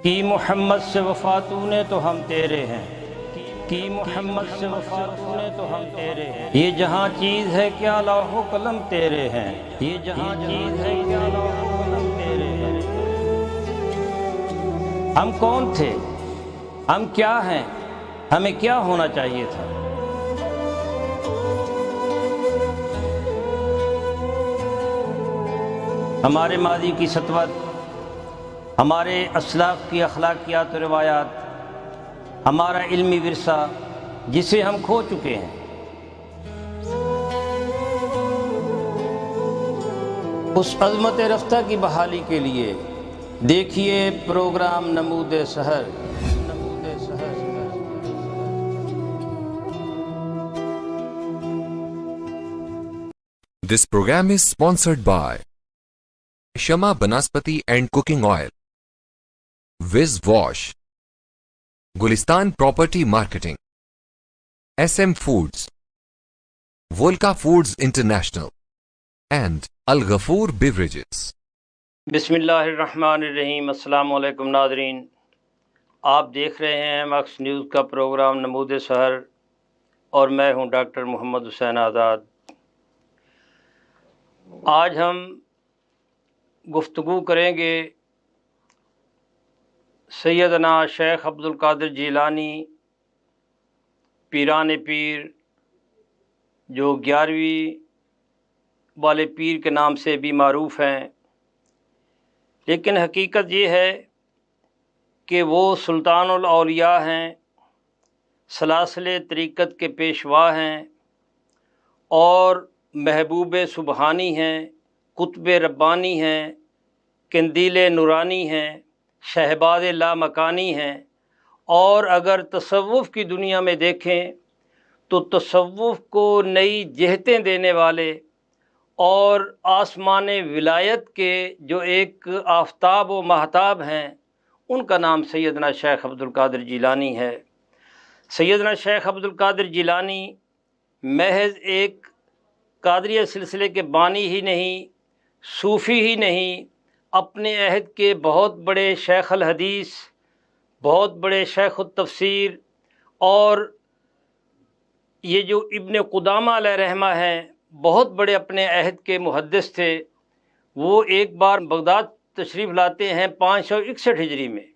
کی محمد سے وفا تو نے تو ہم تیرے ہیں، کی محمد سے وفا تو نے تو ہم تیرے ہیں۔ یہ جہاں چیز ہے کیا لوح و قلم تیرے ہیں، یہ جہاں چیز ہے کیا لوح و قلم تیرے ہیں۔ ہم کون تھے، ہم کیا ہیں، ہمیں کیا ہونا چاہیے تھا؟ ہمارے ماضی کی سطوت، ہمارے اسلاف کی اخلاقیات و روایات، ہمارا علمی ورثہ جسے ہم کھو چکے ہیں۔ اس عظمت رفتہ کی بحالی کے لیے دیکھیے پروگرام نمود سحر۔ This program is sponsored by Shama Banaspati and Cooking Oil, Wiz Wash, Gulistan Property Marketing, SM Foods, Volca Foods International, and Al Ghafoor Beverages. بسم اللہ الرحمن الرحیم۔ السلام علیکم ناظرین، آپ دیکھ رہے ہیں مکس نیوز کا پروگرام نمود سحر اور میں ہوں ڈاکٹر محمد حسین آزاد۔ آج ہم گفتگو کریں گے سیدنا شیخ عبد القادر جیلانی پیران پیر، جو 11ویں والے پیر کے نام سے بھی معروف ہیں، لیکن حقیقت یہ ہے کہ وہ سلطان الاولیاء ہیں، سلاسل طریقت کے پیشوا ہیں اور محبوب سبحانی ہیں، قطب ربانی ہیں، قندیل نورانی ہیں، شہباز لامکانی ہیں۔ اور اگر تصوف کی دنیا میں دیکھیں تو تصوف کو نئی جہتیں دینے والے اور آسمان ولایت کے جو ایک آفتاب و مہتاب ہیں، ان کا نام سیدنا شیخ عبد القادر جیلانی ہے۔ سیدنا شیخ عبد القادر جیلانی محض ایک قادریہ سلسلے کے بانی ہی نہیں، صوفی ہی نہیں، اپنے عہد کے بہت بڑے شیخ الحدیث، بہت بڑے شیخ التفسیر، اور یہ جو ابن قدامہ علیہ رحمہ ہیں، بہت بڑے اپنے عہد کے محدث تھے۔ وہ ایک بار بغداد تشریف لاتے ہیں 561 ہجری میں،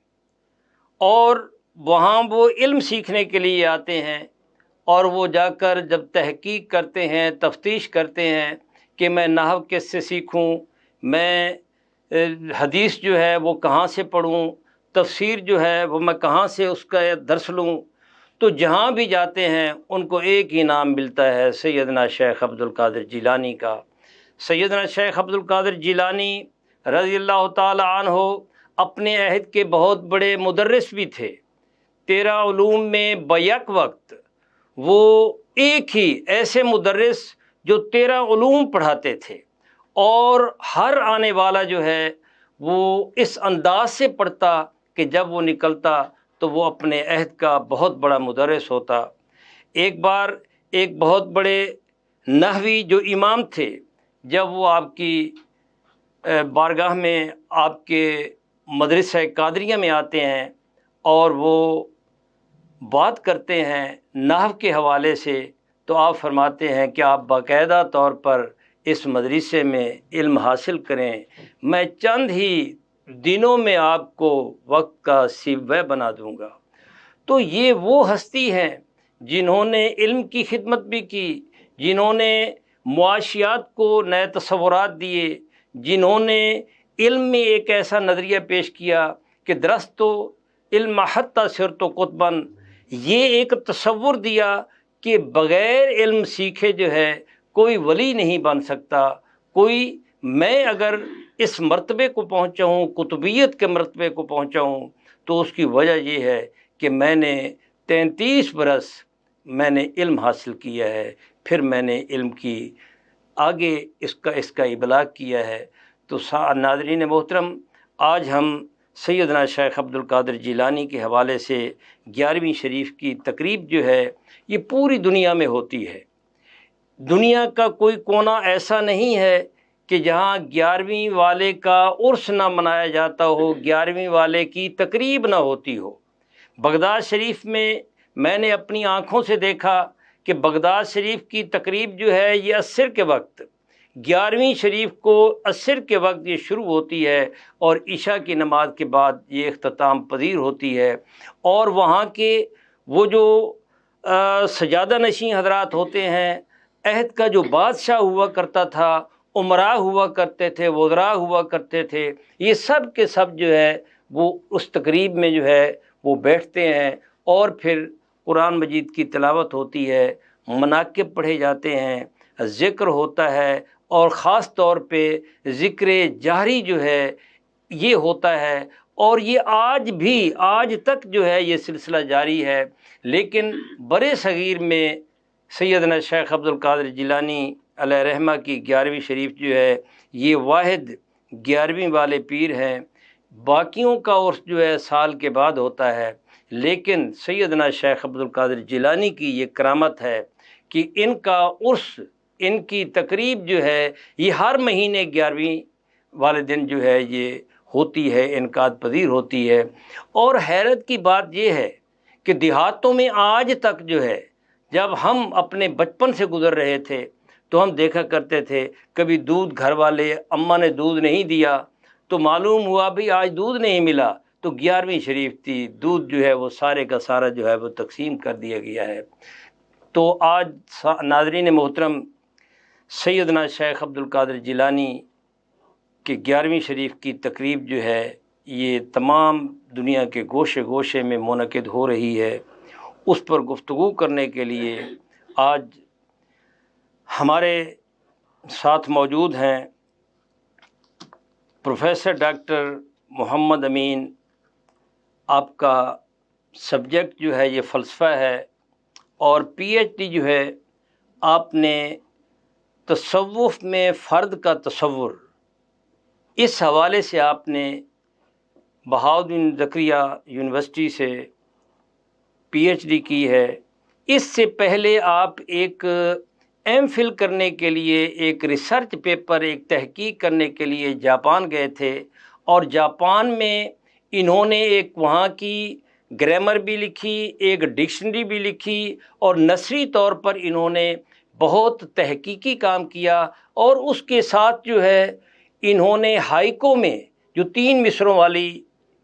اور وہاں وہ علم سیکھنے کے لیے آتے ہیں، اور وہ جا کر جب تحقیق کرتے ہیں، تفتیش کرتے ہیں کہ میں نحو کس سے سیکھوں، میں حدیث جو ہے وہ کہاں سے پڑھوں، تفسیر جو ہے وہ میں کہاں سے اس کا درس لوں، تو جہاں بھی جاتے ہیں ان کو ایک ہی نام ملتا ہے، سیدنا شیخ عبد القادر جیلانی کا۔ سیدنا شیخ عبد القادر جیلانی رضی اللہ تعالی عنہ اپنے عہد کے بہت بڑے مدرس بھی تھے۔ 13 علوم میں بیک وقت وہ ایک ہی ایسے مدرس جو 13 علوم پڑھاتے تھے، اور ہر آنے والا جو ہے وہ اس انداز سے پڑھتا کہ جب وہ نکلتا تو وہ اپنے عہد کا بہت بڑا مدرس ہوتا۔ ایک بار ایک بہت بڑے نحوی جو امام تھے، جب وہ آپ کی بارگاہ میں آپ کے مدرسہ قادریہ میں آتے ہیں اور وہ بات کرتے ہیں نحو کے حوالے سے، تو آپ فرماتے ہیں کہ آپ باقاعدہ طور پر اس مدرسے میں علم حاصل کریں، میں چند ہی دنوں میں آپ کو وقت کا سیوہ بنا دوں گا۔ تو یہ وہ ہستی ہیں جنہوں نے علم کی خدمت بھی کی، جنہوں نے معاشیات کو نئے تصورات دیے، جنہوں نے علم میں ایک ایسا نظریہ پیش کیا کہ درست تو علم حتی صرت قطباً، یہ ایک تصور دیا کہ بغیر علم سیکھے جو ہے کوئی ولی نہیں بن سکتا۔ میں اگر اس مرتبے کو پہنچا ہوں، قطبیت کے مرتبے کو پہنچا ہوں، تو اس کی وجہ یہ ہے کہ میں نے 33 برس میں نے علم حاصل کیا ہے، پھر میں نے علم کی آگے اس کا ابلاغ کیا ہے۔ تو ناظرین محترم، آج ہم سیدنا شیخ عبد القادر جیلانی کے حوالے سے 11ویں شریف کی تقریب جو ہے یہ پوری دنیا میں ہوتی ہے۔ دنیا کا کوئی کونا ایسا نہیں ہے کہ جہاں 11ویں والے کا عرس نہ منایا جاتا ہو، 11ویں والے کی تقریب نہ ہوتی ہو۔ بغداد شریف میں نے اپنی آنکھوں سے دیکھا کہ بغداد شریف کی تقریب جو ہے یہ عصر کے وقت، 11ویں شریف کو عصر کے وقت یہ شروع ہوتی ہے اور عشاء کی نماز کے بعد یہ اختتام پذیر ہوتی ہے۔ اور وہاں کے وہ جو سجادہ نشین حضرات ہوتے ہیں، عہد کا جو بادشاہ ہوا کرتا تھا، امراء ہوا کرتے تھے، وزراء ہوا کرتے تھے، یہ سب کے سب جو ہے وہ اس تقریب میں جو ہے وہ بیٹھتے ہیں اور پھر قرآن مجید کی تلاوت ہوتی ہے، مناقب پڑھے جاتے ہیں، ذکر ہوتا ہے، اور خاص طور پہ ذکر جہری جو ہے یہ ہوتا ہے، اور یہ آج تک جو ہے یہ سلسلہ جاری ہے۔ لیکن برے صغیر میں سیدنا شیخ عبد القادر جیلانی علیہ رحمہ کی 11ویں شریف جو ہے یہ واحد 11ویں والے پیر ہیں۔ باقیوں کا عرس جو ہے سال کے بعد ہوتا ہے، لیکن سیدنا شیخ عبد القادر جیلانی کی یہ کرامت ہے کہ ان کا عرس، ان کی تقریب جو ہے یہ ہر مہینے 11ویں والے دن جو ہے یہ ہوتی ہے، انعقاد پذیر ہوتی ہے۔ اور حیرت کی بات یہ ہے کہ دیہاتوں میں آج تک جو ہے، جب ہم اپنے بچپن سے گزر رہے تھے تو ہم دیکھا کرتے تھے کبھی دودھ گھر والے اماں نے دودھ نہیں دیا تو معلوم ہوا بھی آج دودھ نہیں ملا، تو 11ویں شریف تھی، دودھ جو ہے وہ سارے کا سارا جو ہے وہ تقسیم کر دیا گیا ہے۔ تو آج ناظرین محترم، سیدنا شیخ عبد القادر جیلانی کہ 11ویں شریف کی تقریب جو ہے یہ تمام دنیا کے گوشے گوشے میں منعقد ہو رہی ہے۔ اس پر گفتگو کرنے کے لیے آج ہمارے ساتھ موجود ہیں پروفیسر ڈاکٹر محمد امین۔ آپ کا سبجیکٹ جو ہے یہ فلسفہ ہے، اور پی ایچ ڈی جو ہے آپ نے تصوف میں فرد کا تصور، اس حوالے سے آپ نے بہاؤالدین زکریا یونیورسٹی سے پی ایچ ڈی کی ہے۔ اس سے پہلے آپ ایک ایم فل کرنے کے لیے، ایک ریسرچ پیپر، ایک تحقیق کرنے کے لیے جاپان گئے تھے، اور جاپان میں انہوں نے ایک وہاں کی گرامر بھی لکھی، ایک ڈکشنری بھی لکھی، اور نثری طور پر انہوں نے بہت تحقیقی کام کیا۔ اور اس کے ساتھ جو ہے انہوں نے ہائیکو میں جو 3 مصروں والی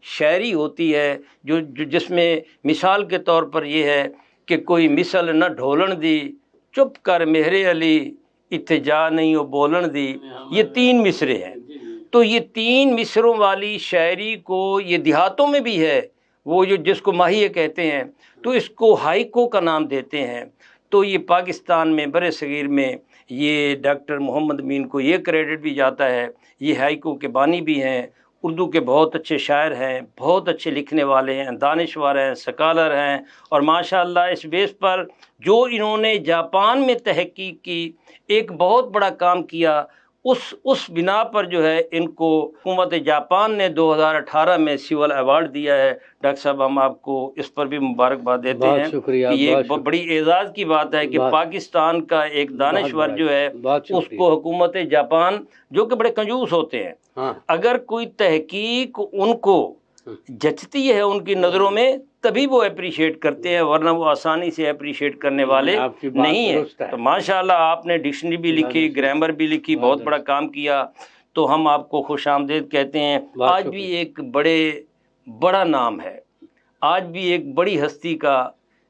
شاعری ہوتی ہے، جس میں مثال کے طور پر یہ ہے کہ کوئی مثل نہ ڈھولن دی، چپ کر مہر علی، اتجا نہیں ہو بولن دی، یہ 3 مصرے ہیں۔ تو یہ 3 مصروں والی شاعری کو یہ دیہاتوں میں بھی ہے، وہ جس کو ماہیے کہتے ہیں، تو اس کو ہائیکو کا نام دیتے ہیں۔ تو یہ پاکستان میں برِ صغیر میں یہ ڈاکٹر محمد امین کو یہ کریڈٹ بھی جاتا ہے، یہ ہائیکو کے بانی بھی ہیں، اردو کے بہت اچھے شاعر ہیں، بہت اچھے لکھنے والے ہیں، دانشور ہیں، سکالر ہیں، اور ماشاءاللہ اس بیس پر جو انہوں نے جاپان میں تحقیق کی، ایک بہت بڑا کام کیا، اس بنا پر جو ہے ان کو حکومت جاپان نے 2018 میں سیول ایوارڈ دیا ہے۔ ڈاکٹر صاحب ہم آپ کو اس پر بھی مبارکباد دیتے ہیں، شکریہ، کہ یہ ایک بڑی اعزاز کی بات ہے کہ پاکستان کا ایک دانشور جو ہے اس کو حکومت جاپان، جو کہ بڑے کنجوس ہوتے ہیں، اگر کوئی تحقیق ان کو جچتی ہے ان کی نظروں میں تبھی وہ اپریشیٹ کرتے ہیں، ورنہ وہ آسانی سے اپریشیٹ کرنے والے نہیں ہیں۔ تو ماشاءاللہ آپ نے ڈکشنری بھی لکھی، گرامر بھی لکھی، بہت بڑا کام کیا، تو ہم آپ کو خوش آمدید کہتے ہیں۔ آج بھی ایک بڑا نام ہے، آج بھی ایک بڑی ہستی کا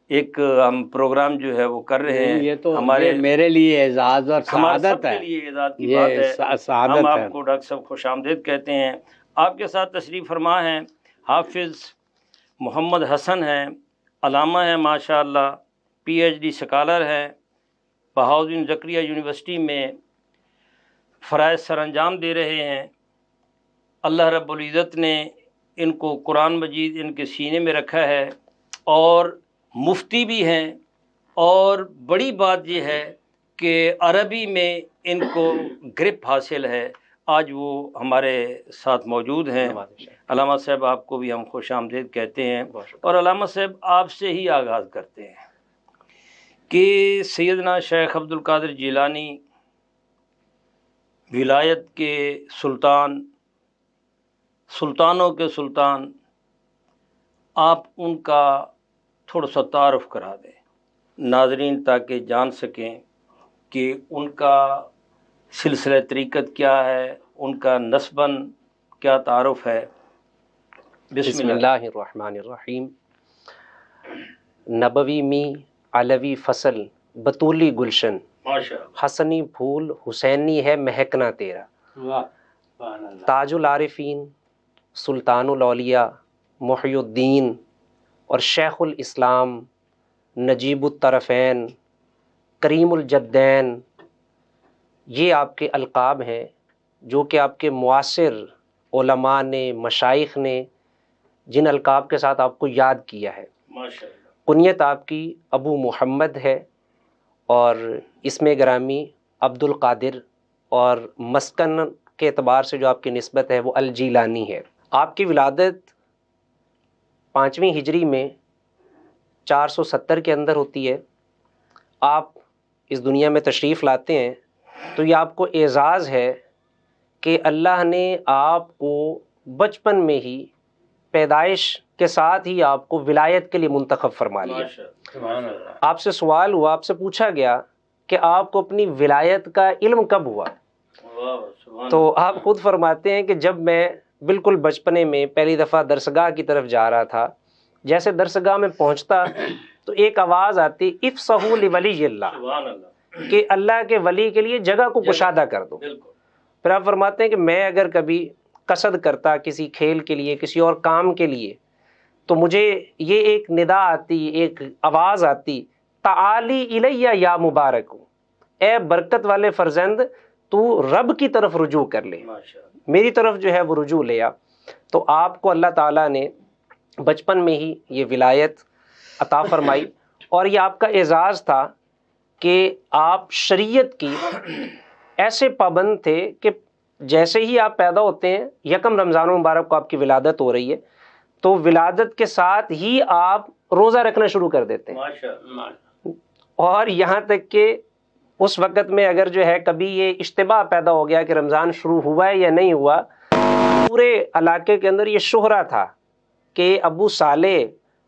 ایک ہم پروگرام جو ہے وہ کر رہے ہیں۔ یہ تو میرے لیے اعزاز اور سعادت ہے، کے لیے اعزاز کی بات ہے۔ ہم آپ کو ڈاکٹر صاحب خوش آمدید کہتے ہیں۔ آپ کے ساتھ تشریف فرما ہیں حافظ محمد حسن ہیں، علامہ ہیں ماشاءاللہ، پی ایچ ڈی سکالر ہیں، بہاؤالدین زکریا یونیورسٹی میں فرائض سر انجام دے رہے ہیں۔ اللہ رب العزت نے ان کو قرآن مجید ان کے سینے میں رکھا ہے، اور مفتی بھی ہیں، اور بڑی بات یہ ہے کہ عربی میں ان کو گرپ حاصل ہے۔ آج وہ ہمارے ساتھ موجود ہیں۔ علامہ صاحب آپ کو بھی ہم خوش آمدید کہتے ہیں، اور علامہ صاحب آپ سے ہی آغاز کرتے ہیں کہ سیدنا شیخ عبد القادر جیلانی ولایت کے سلطان، سلطانوں کے سلطان، آپ ان کا تھوڑا سا تعارف کرا دیں ناظرین، تاکہ جان سکیں کہ ان کا سلسلہ طریقت کیا ہے، ان کا نسباً کیا تعارف ہے۔ بسم اللہ الرحمن الرحیم۔ نبوی می علوی فصل بطولی گلشن، حسنی پھول حسینی ہے مہکنا تیرا، تاج العارفین، سلطان الاولیاء، محی الدین اور شیخ الاسلام، نجیب الطرفین، کریم الجدین، یہ آپ کے القاب ہیں جو کہ آپ کے معاصر علماء نے، مشائخ نے جن القاب کے ساتھ آپ کو یاد کیا ہے۔ کنیت آپ کی ابو محمد ہے، اور اسم گرامی عبد القادر، اور مسکن کے اعتبار سے جو آپ کی نسبت ہے وہ الجیلانی ہے۔ آپ کی ولادت 5ویں ہجری میں 470 کے اندر ہوتی ہے۔ آپ اس دنیا میں تشریف لاتے ہیں تو یہ آپ کو اعزاز ہے کہ اللہ نے آپ کو بچپن میں ہی، پیدائش کے ساتھ ہی آپ کو ولایت کے لیے منتخب فرما لیا۔ آپ سے سوال ہوا، آپ سے پوچھا گیا کہ آپ کو اپنی ولایت کا علم کب ہوا؟ تو آپ خود فرماتے ہیں کہ جب میں بالکل بچپنے میں پہلی دفعہ درسگاہ کی طرف جا رہا تھا، جیسے درسگاہ میں پہنچتا تو ایک آواز آتی، افصحوا لولی اللہ، کہ اللہ کے ولی کے لیے جگہ کو کشادہ کر دو۔ پھر آپ فرماتے ہیں کہ میں اگر کبھی قصد کرتا کسی کھیل کے لیے، کسی اور کام کے لیے، تو مجھے یہ ایک ندا آتی، ایک آواز آتی، تعالی الیہ یا مبارک، اے برکت والے فرزند تو رب کی طرف رجوع کر لے، میری طرف جو ہے وہ رجوع لیا۔ تو آپ کو اللہ تعالیٰ نے بچپن میں ہی یہ ولایت عطا فرمائی، اور یہ آپ کا اعزاز تھا کہ آپ شریعت کی ایسے پابند تھے کہ جیسے ہی آپ پیدا ہوتے ہیں، 1 رمضان مبارک کو آپ کی ولادت ہو رہی ہے، تو ولادت کے ساتھ ہی آپ روزہ رکھنا شروع کر دیتے ہیں۔ اور یہاں تک کہ اس وقت میں اگر جو ہے کبھی یہ اشتباہ پیدا ہو گیا کہ رمضان شروع ہوا ہے یا نہیں ہوا، پورے علاقے کے اندر یہ شہرہ تھا کہ ابو صالح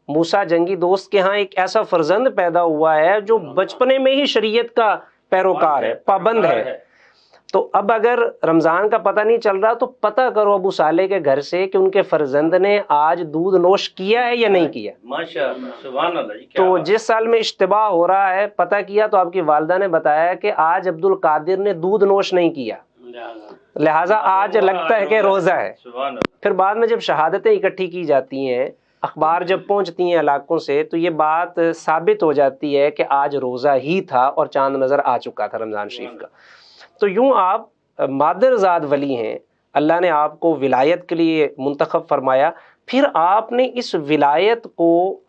موسیٰ جنگی دوست کے ہاں ایک ایسا فرزند پیدا ہوا ہے جو بچپنے میں ہی شریعت کا پیروکار ہے، پابند ہے۔ تو اب اگر رمضان کا پتہ نہیں چل رہا تو پتہ کرو ابو صالح کے گھر سے کہ ان کے فرزند نے آج دودھ نوش کیا ہے یا نہیں کیا۔ ماشاءاللہ، سبحان اللہ۔ تو جس سال میں اشتباہ ہو رہا ہے، پتہ کیا تو آپ کی والدہ نے بتایا کہ آج عبد القادر نے دودھ نوش نہیں کیا، لہٰذا آج لگتا ہے کہ روزہ ہے۔ پھر بعد میں جب شہادتیں اکٹھی کی جاتی ہیں، اخبار جب پہنچتی ہیں علاقوں سے، تو یہ بات ثابت ہو جاتی ہے کہ آج روزہ ہی تھا اور چاند نظر آ چکا تھا رمضان شریف کا۔ تو یوں آپ مادر زاد ولی ہیں، اللہ نے آپ کو ولایت کے لیے منتخب فرمایا، پھر آپ نے اس ولایت کو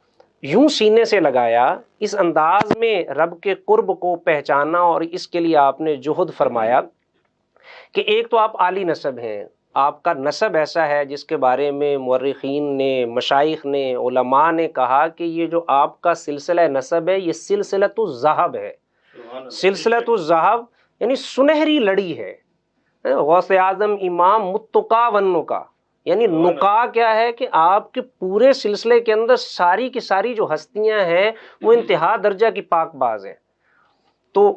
یوں سینے سے لگایا، اس انداز میں رب کے قرب کو پہچانا، اور اس کے لیے آپ نے جہد فرمایا کہ ایک تو آپ عالی نسب ہیں، آپ کا نسب ایسا ہے جس کے بارے میں مورخین نے، مشائخ نے، علماء نے کہا کہ یہ جو آپ کا سلسلہ نسب ہے یہ سلسلۃ الذہب ہے۔ سلسلۃ الذہب یعنی سنہری لڑی ہے۔ غوث اعظم امام متقا ونقا، یعنی نقا کیا ہے کہ آپ کے پورے سلسلے کے اندر ساری کی ساری جو ہستیاں ہیں وہ انتہا درجہ کی پاک باز ہیں۔ تو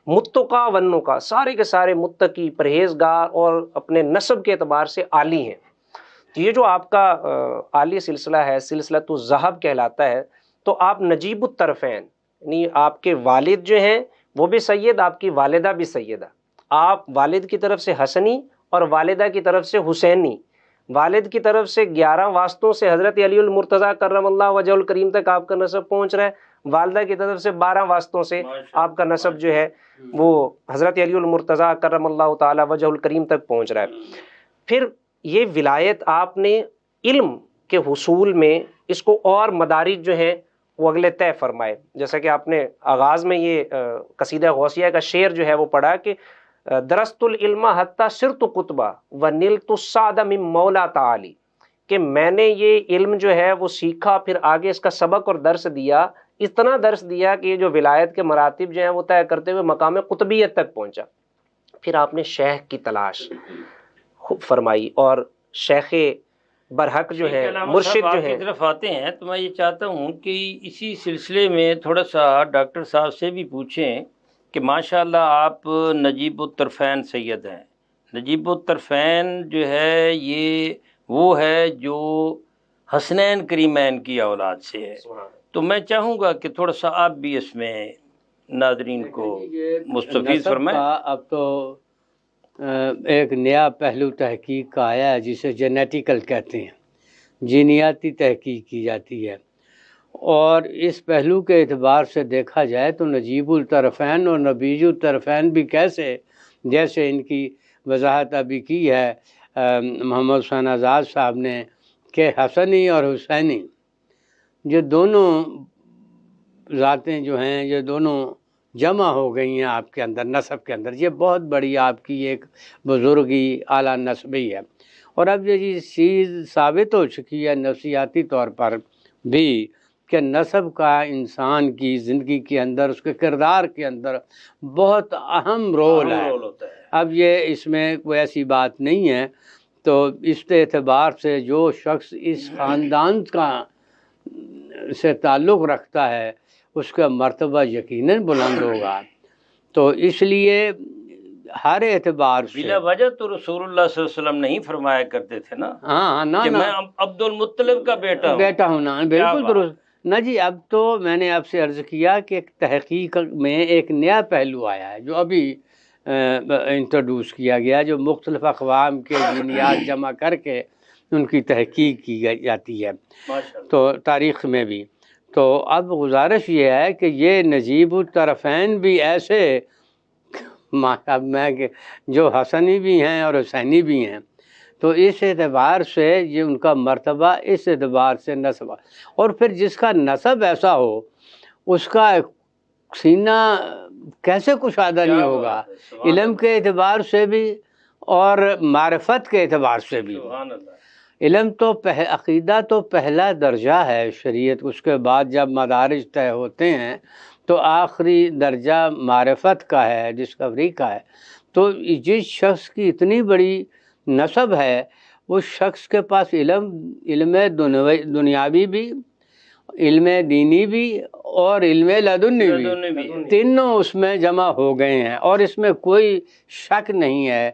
متقا ونقا، سارے کے سارے متقی، پرہیزگار اور اپنے نسب کے اعتبار سے عالی ہیں۔ تو یہ جو آپ کا عالی سلسلہ ہے، سلسلۃ الذہب کہلاتا ہے۔ تو آپ نجیب الطرفین، یعنی آپ کے والد جو ہیں وہ بھی سید، آپ کی والدہ بھی سیدہ۔ آپ والد کی طرف سے حسنی اور والدہ کی طرف سے حسینی، والد کی طرف سے 11 واسطوں سے حضرت علی المرتضیٰ کرم اللہ وجہ الکریم تک آپ کا نسب پہنچ رہا ہے، والدہ کی طرف سے 12 واسطوں سے آپ کا نسب جو ہے وہ حضرت علی المرتضیٰ کرم اللہ تعالی وجہ الکریم تک پہنچ رہا ہے۔ پھر یہ ولایت آپ نے علم کے حصول میں اس کو اور مدارج جو ہیں وہ اگلے طے فرمائے، جیسا کہ آپ نے آغاز میں یہ قصیدہ غوثیہ کا شعر جو ہے وہ پڑھا کہ درست العلم حتی صرت قطبہ ونلت السعد من مولا تعالی، کہ میں نے یہ علم جو ہے وہ سیکھا، پھر آگے اس کا سبق اور درس دیا، اتنا درس دیا کہ یہ جو ولایت کے مراتب جو ہیں وہ طے کرتے ہوئے مقام قطبیت تک پہنچا۔ پھر آپ نے شیخ کی تلاش فرمائی، اور شیخ برحق جو ہے، مرشد جو ہے. کی طرف آتے ہیں تو میں یہ چاہتا ہوں کہ اسی سلسلے میں تھوڑا سا ڈاکٹر صاحب سے بھی پوچھیں کہ ماشاءاللہ آپ نجیب الطرفین سید ہیں. نجیب الطرفین جو ہے یہ وہ ہے جو حسنین کریمین کی اولاد سے ہے. تو میں چاہوں گا کہ تھوڑا سا آپ بھی اس میں ناظرین کو مستفیض فرمائیں. اب تو ایک نیا پہلو تحقیق کا آیا ہے جسے جینیٹیکل کہتے ہیں، جینیاتی تحقیق کی جاتی ہے، اور اس پہلو کے اعتبار سے دیکھا جائے تو نجیب الطرفین اور نبیج الطرفین بھی کیسے، جیسے ان کی وضاحت ابھی کی ہے محمد حسین آزاد صاحب نے کہ حسنی اور حسینی یہ دونوں ذاتیں جو ہیں یہ دونوں جمع ہو گئی ہیں آپ کے اندر، نسب کے اندر. یہ بہت بڑی آپ کی ایک بزرگی اعلیٰ نسبی ہے، اور اب یہ چیز ثابت ہو چکی ہے نفسیاتی طور پر بھی کہ نسب کا انسان کی زندگی کے اندر، اس کے کردار کے اندر بہت اہم رول ہے. اب یہ اس میں کوئی ایسی بات نہیں ہے. تو اس اعتبار سے جو شخص اس خاندان کا سے تعلق رکھتا ہے اس کا مرتبہ یقیناً بلند ہوگا. تو اس لیے ہر اعتبار سے بلا وجہ تو رسول اللہ صلی اللہ علیہ وسلم نہیں فرمایا کرتے تھے نا ہاں کہ میں عبد المطلب کا بیٹا ہوں. نا بالکل درست نا جی. اب تو میں نے آپ سے عرض کیا کہ ایک تحقیق میں ایک نیا پہلو آیا ہے جو ابھی انٹروڈیوس کیا گیا، جو مختلف اقوام کے جینیات جمع کر کے ان کی تحقیق کی جاتی ہے تو تاریخ میں بھی. تو اب گزارش یہ ہے کہ یہ نجیب الطرفین بھی ایسے جو حسنی بھی ہیں اور حسینی بھی ہیں، تو اس اعتبار سے یہ ان کا مرتبہ اس اعتبار سے نسب، اور پھر جس کا نسب ایسا ہو اس کا سینہ کیسے کشادہ نہیں ہوگا، علم کے اعتبار سے بھی اور معرفت کے اعتبار سے بھی. علم تو عقیدہ تو پہلا درجہ ہے شریعت، اس کے بعد جب مدارج طے ہوتے ہیں تو آخری درجہ معرفت کا ہے، ڈسکوری کا ہے. تو جس شخص کی اتنی بڑی نسب ہے اس شخص کے پاس علم دنیاوی بھی، علم دینی بھی اور علم لدنی بھی، تینوں اس میں جمع ہو گئے ہیں. اور اس میں کوئی شک نہیں ہے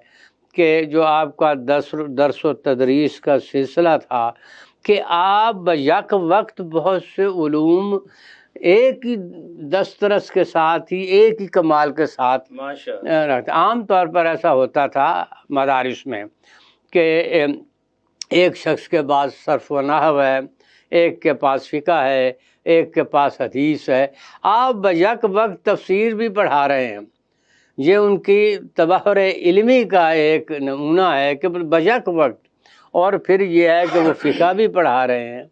کہ جو آپ کا درس و تدریس کا سلسلہ تھا کہ آپ یک وقت بہت سے علوم ایک ہی دسترس کے ساتھ ہی، ایک ہی کمال کے ساتھ رکھتے. عام طور پر ایسا ہوتا تھا مدارس میں کہ ایک شخص کے پاس صرف و نحو ہے، ایک کے پاس فقہ ہے، ایک کے پاس حدیث ہے. آپ یک وقت تفسیر بھی پڑھا رہے ہیں. یہ ان کی تبحر علمی کا ایک نمونہ ہے کہ بیک وقت. اور پھر یہ ہے کہ وہ فقہ بھی پڑھا رہے ہیں،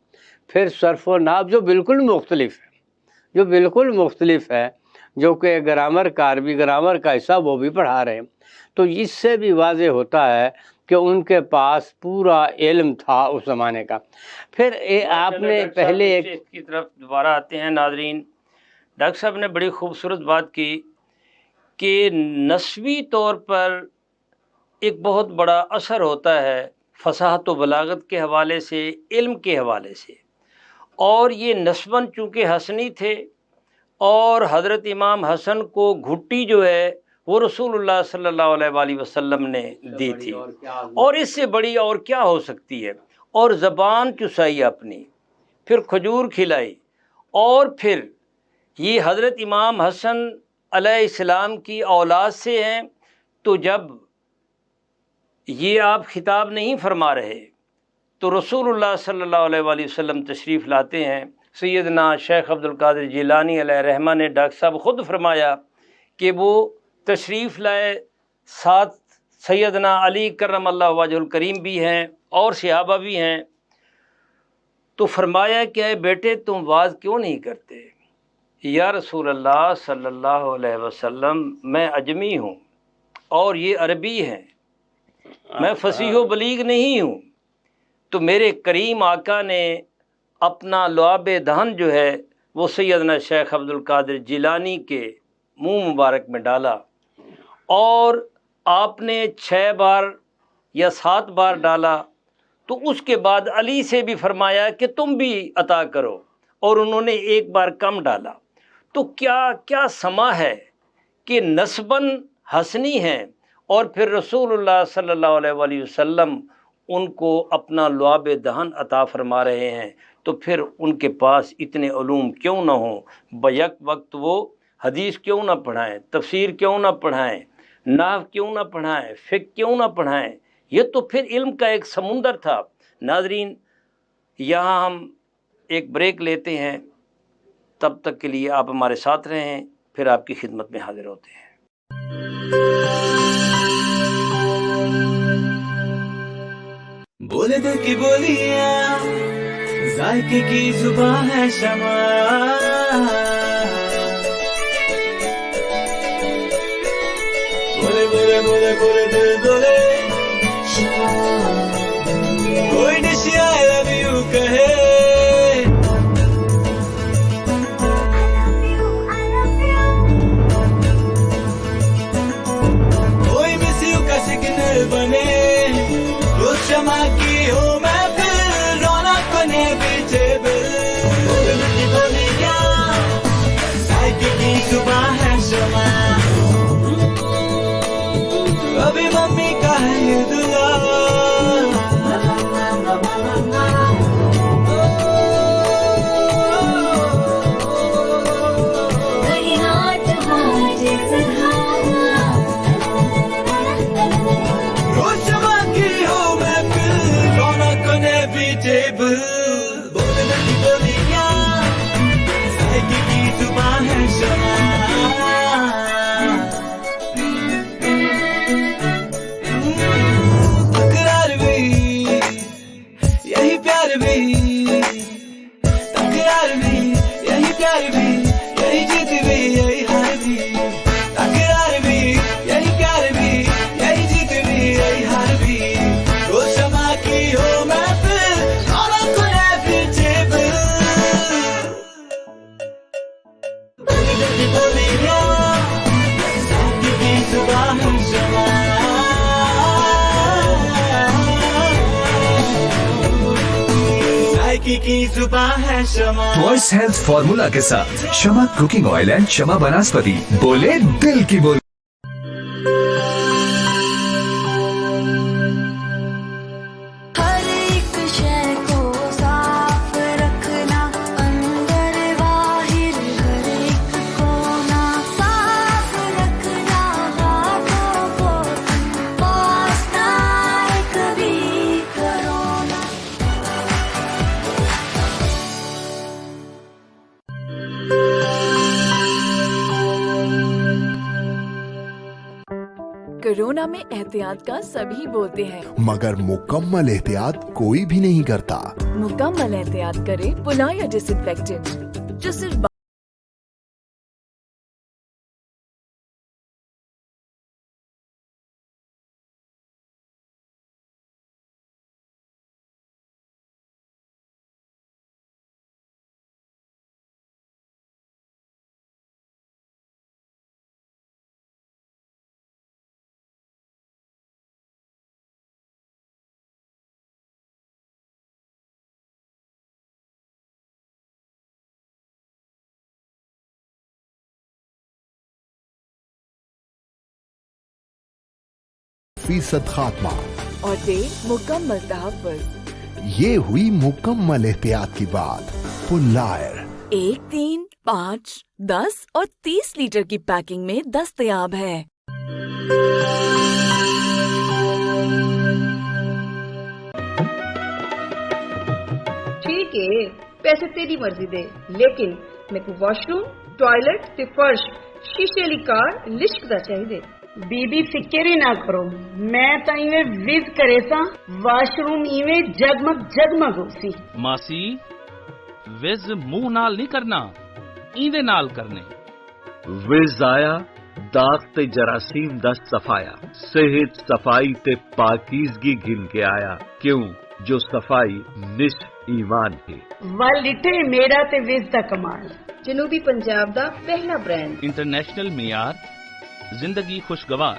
پھر صرف و نحو جو بالکل مختلف ہے، جو کہ گرامر کا، عربی گرامر کا حصہ وہ بھی پڑھا رہے ہیں. تو اس سے بھی واضح ہوتا ہے کہ ان کے پاس پورا علم تھا اس زمانے کا. پھر آپ نے پہلے ایک کی طرف دوبارہ آتے ہیں ناظرین. ڈاکٹر صاحب نے بڑی خوبصورت بات کی کہ نسبی طور پر ایک بہت بڑا اثر ہوتا ہے فصاحت و بلاغت کے حوالے سے، علم کے حوالے سے. اور یہ نسباً چونکہ حسنی تھے اور حضرت امام حسن کو گھٹی جو ہے وہ رسول اللہ صلی اللہ علیہ وآلہ وسلم نے دی تھی، اور اس سے بڑی اور کیا ہو سکتی ہے. اور زبان چسائی اپنی، پھر کھجور کھلائی، اور پھر یہ حضرت امام حسن علیہ السلام کی اولاد سے ہیں. تو جب یہ آپ خطاب نہیں فرما رہے تو رسول اللہ صلی اللہ علیہ وآلہ وسلم تشریف لاتے ہیں. سیدنا شیخ عبد القادر جیلانی علیہ رحمہ نے ڈاکٹر صاحب خود فرمایا کہ وہ تشریف لائے، ساتھ سیدنا علی کرم اللہ وجہ الکریم بھی ہیں اور صحابہ بھی ہیں. تو فرمایا کہ اے بیٹے تم واز کیوں نہیں کرتے؟ یا رسول اللہ صلی اللہ علیہ وسلم میں اجمی ہوں اور یہ عربی ہیں، میں فصیح و بلیغ نہیں ہوں. تو میرے کریم آقا نے اپنا لعاب دہن جو ہے وہ سیدنا شیخ عبد القادر جیلانی کے منہ مبارک میں ڈالا اور آپ نے 6 بار یا 7 بار ڈالا تو اس کے بعد علی سے بھی فرمایا کہ تم بھی عطا کرو، اور انہوں نے 1 بار کم ڈالا. تو کیا سما ہے کہ نسباً حسنی ہیں، اور پھر رسول اللہ صلی اللہ علیہ وآلہ وسلم ان کو اپنا لعاب دہن عطا فرما رہے ہیں. تو پھر ان کے پاس اتنے علوم کیوں نہ ہوں؟ بیک وقت وہ حدیث کیوں نہ پڑھائیں، تفسیر کیوں نہ پڑھائیں، نحو کیوں نہ پڑھائیں، فقہ کیوں نہ پڑھائیں؟ یہ تو پھر علم کا ایک سمندر تھا. ناظرین، یہاں ہم ایک بریک لیتے ہیں، تب تک کے لیے آپ ہمارے ساتھ رہیں، پھر آپ کی خدمت میں حاضر ہوتے ہیں. بولے دل کی بولیاں، ذائقے کی زبان ہے شمع، بولے بولے بولے بولے دل بولے، کوئی ڈش آئی لو یو کہے، کوئی مس یو کا سگنل بنے، روز شمع کی ہو میں پھر رونق بنے پیچھے بل، بولنے کی بولیاں، ذائقے کی زبان ہے شمع، ابھی ممی کا ہے یہ دعا، روز شمع کی ہو میں پھر رونق بنے پیچھے بل، بولنے کی بولیاں، ذائقے کی زبان ہے شمع، تکرار بھی یہی پیار بھی، تکرار بھی یہی پیار بھی، یہی جیت بھی یہی ہار بھی، تکرار بھی یہی پیار بھی، یہی جیت بھی یہی ہار بھی، روز شمع کی ہو میں پھر رونق بنے پیچھے بل، بولنے کی بولیاں، ذائقے کی زبان ہے شمع، ذائقے کی زبان ہے شمع. وائس ہیلتھ فارمولا کے ساتھ شمع کوکنگ آئل اینڈ شمع بناسپتی، بولے دل کی بولی. ہر ایک شے کو صاف رکھنا، اندر باہر ہر ایک کونا صاف رکھنا، ہاتھوں کو پاس نہ آئے کبھی کرونا. کورونا میں احتیاط کا سبھی بولتے ہیں، مگر مکمل احتیاط کوئی بھی نہیں کرتا. مکمل احتیاط کریں پنا یا ڈس انفیکٹنٹ جو صرف فیصد خاتمہ، اور دے مکمل تحفظ. یہ ہوئی مکمل احتیاط کی بات. پلائر 1، 3، 5، 10 اور 30 لیٹر کی پیکنگ میں دستیاب ہے. ٹھیک ہے، پیسے تیری مرضی دے، لیکن میں کو واش روم، ٹوائلٹ تے فرش شیشے والی کار لشک دا چاہیے. بی بی فکر ہی نہ کرو، میں تا ایویں وز کرے سا، واش روم ایویں جگمگ جگمگ ہو سی. ماسی وز منہ نال نہیں کرنا، ایندے نال کرنے. وز آیا داغ تے جراثیم دا صفایا، صحت صفائی تے پاکیزگی گن کے آیا، کیوں جو صفائی نصف ایمان ہے. والٹے میرا تے وز دا کمال. جنوبی پنجاب دا پہلا برانڈ، انٹرنیشنل معیار، زندگی خوشگوار.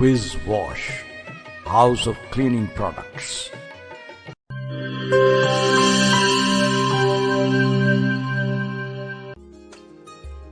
Wiz Wash, House of Cleaning Products.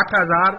8000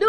2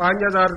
5000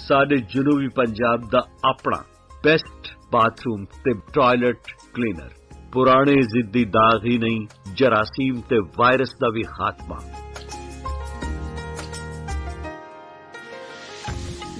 ਸਾਡੇ ਜਨੂਬੀ ਪੰਜਾਬ ਦਾ ਆਪਣਾ ਬੈਸਟ ਬਾਥਰੂਮ ਤੇ ਟਾਇਲਟ ਕਲੀਨਰ, ਪੁਰਾਣੇ ਜ਼ਿੱਦੀ ਦਾਗ ਹੀ ਨਹੀਂ, ਜਰਾਸੀਮ ਤੇ ਵਾਇਰਸ ਦਾ ਵੀ ਖਾਤਮਾ।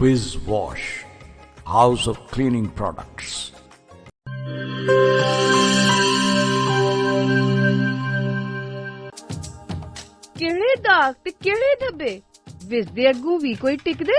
Wiz Wash, House of Cleaning Products. ਕਿਹੜੇ ਦਾਗ ਤੇ ਕਿਹੜੇ ਧੱਬੇ ਵਿਸ ਦੇ ਅੱਗੋਂ ਵੀ ਕੋਈ ਟਿਕਦੇ।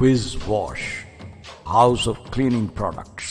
Wiz Wash, House of Cleaning Products.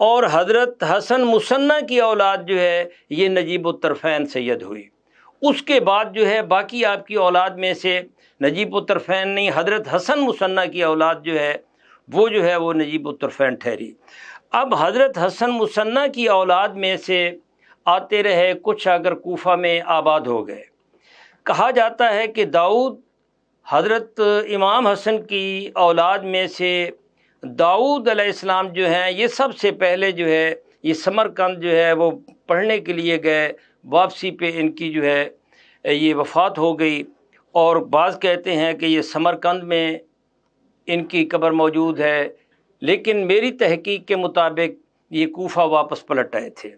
اور حضرت حسن مصنع کی اولاد جو ہے یہ نجیب الطرفین سید ہوئی. اس کے بعد جو ہے باقی آپ کی اولاد میں سے نجیب الطرفین نہیں، حضرت حسن مصنع کی اولاد جو ہے وہ نجیب الطرفین ٹھہری. اب حضرت حسن مصنع کی اولاد میں سے آتے رہے، کچھ اگر کوفہ میں آباد ہو گئے. کہا جاتا ہے کہ داؤد، حضرت امام حسن کی اولاد میں سے داؤد علیہ السلام جو ہیں یہ سب سے پہلے جو ہے یہ سمرقند جو ہے وہ پڑھنے کے لیے گئے. واپسی پہ ان کی جو ہے یہ وفات ہو گئی، اور بعض کہتے ہیں کہ یہ سمرقند میں ان کی قبر موجود ہے، لیکن میری تحقیق کے مطابق یہ کوفہ واپس پلٹ آئے تھے.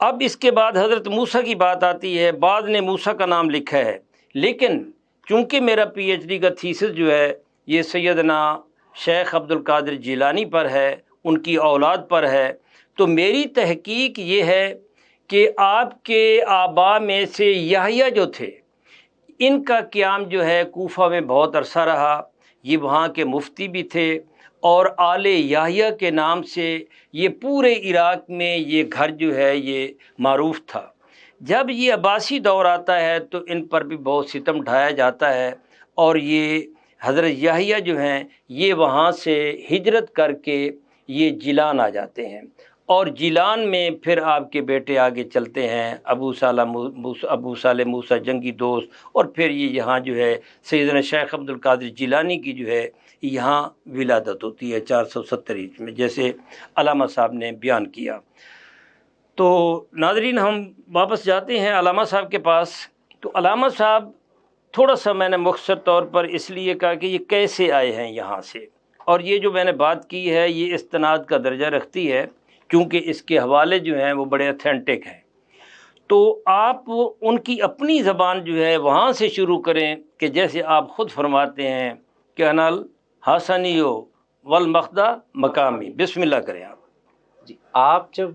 اب اس کے بعد حضرت موسیٰ کی بات آتی ہے. بعض نے موسیٰ کا نام لکھا ہے، لیکن چونکہ میرا پی ایچ ڈی کا تھیسس جو ہے یہ سیدنا شیخ عبد القادر جیلانی پر ہے، ان کی اولاد پر ہے، تو میری تحقیق یہ ہے کہ آپ کے آبا میں سے یحییٰ جو تھے ان کا قیام جو ہے کوفہ میں بہت عرصہ رہا. یہ وہاں کے مفتی بھی تھے، اور آل یحییٰ کے نام سے یہ پورے عراق میں یہ گھر جو ہے یہ معروف تھا. جب یہ عباسی دور آتا ہے تو ان پر بھی بہت ستم ڈھایا جاتا ہے، اور یہ حضرت یحییٰ جو ہیں یہ وہاں سے ہجرت کر کے یہ جیلان آ جاتے ہیں، اور جیلان میں پھر آپ کے بیٹے آگے چلتے ہیں، ابو صالح موسیٰ جنگی دوست، اور پھر یہ یہاں جو ہے سیدنا شیخ عبد القادر جیلانی کی جو ہے یہاں ولادت ہوتی ہے 470 میں، جیسے علامہ صاحب نے بیان کیا. تو ناظرین ہم واپس جاتے ہیں علامہ صاحب کے پاس. تو علامہ صاحب تھوڑا سا میں نے مختصر طور پر اس لیے کہا کہ یہ کیسے آئے ہیں یہاں سے، اور یہ جو میں نے بات کی ہے یہ استناد کا درجہ رکھتی ہے کیونکہ اس کے حوالے جو ہیں وہ بڑے اتھینٹک ہیں. تو آپ ان کی اپنی زبان جو ہے وہاں سے شروع کریں کہ جیسے آپ خود فرماتے ہیں کہ انل حسنیو والمخدہ مقامی. بسم اللہ کریں آپ. جی، آپ جب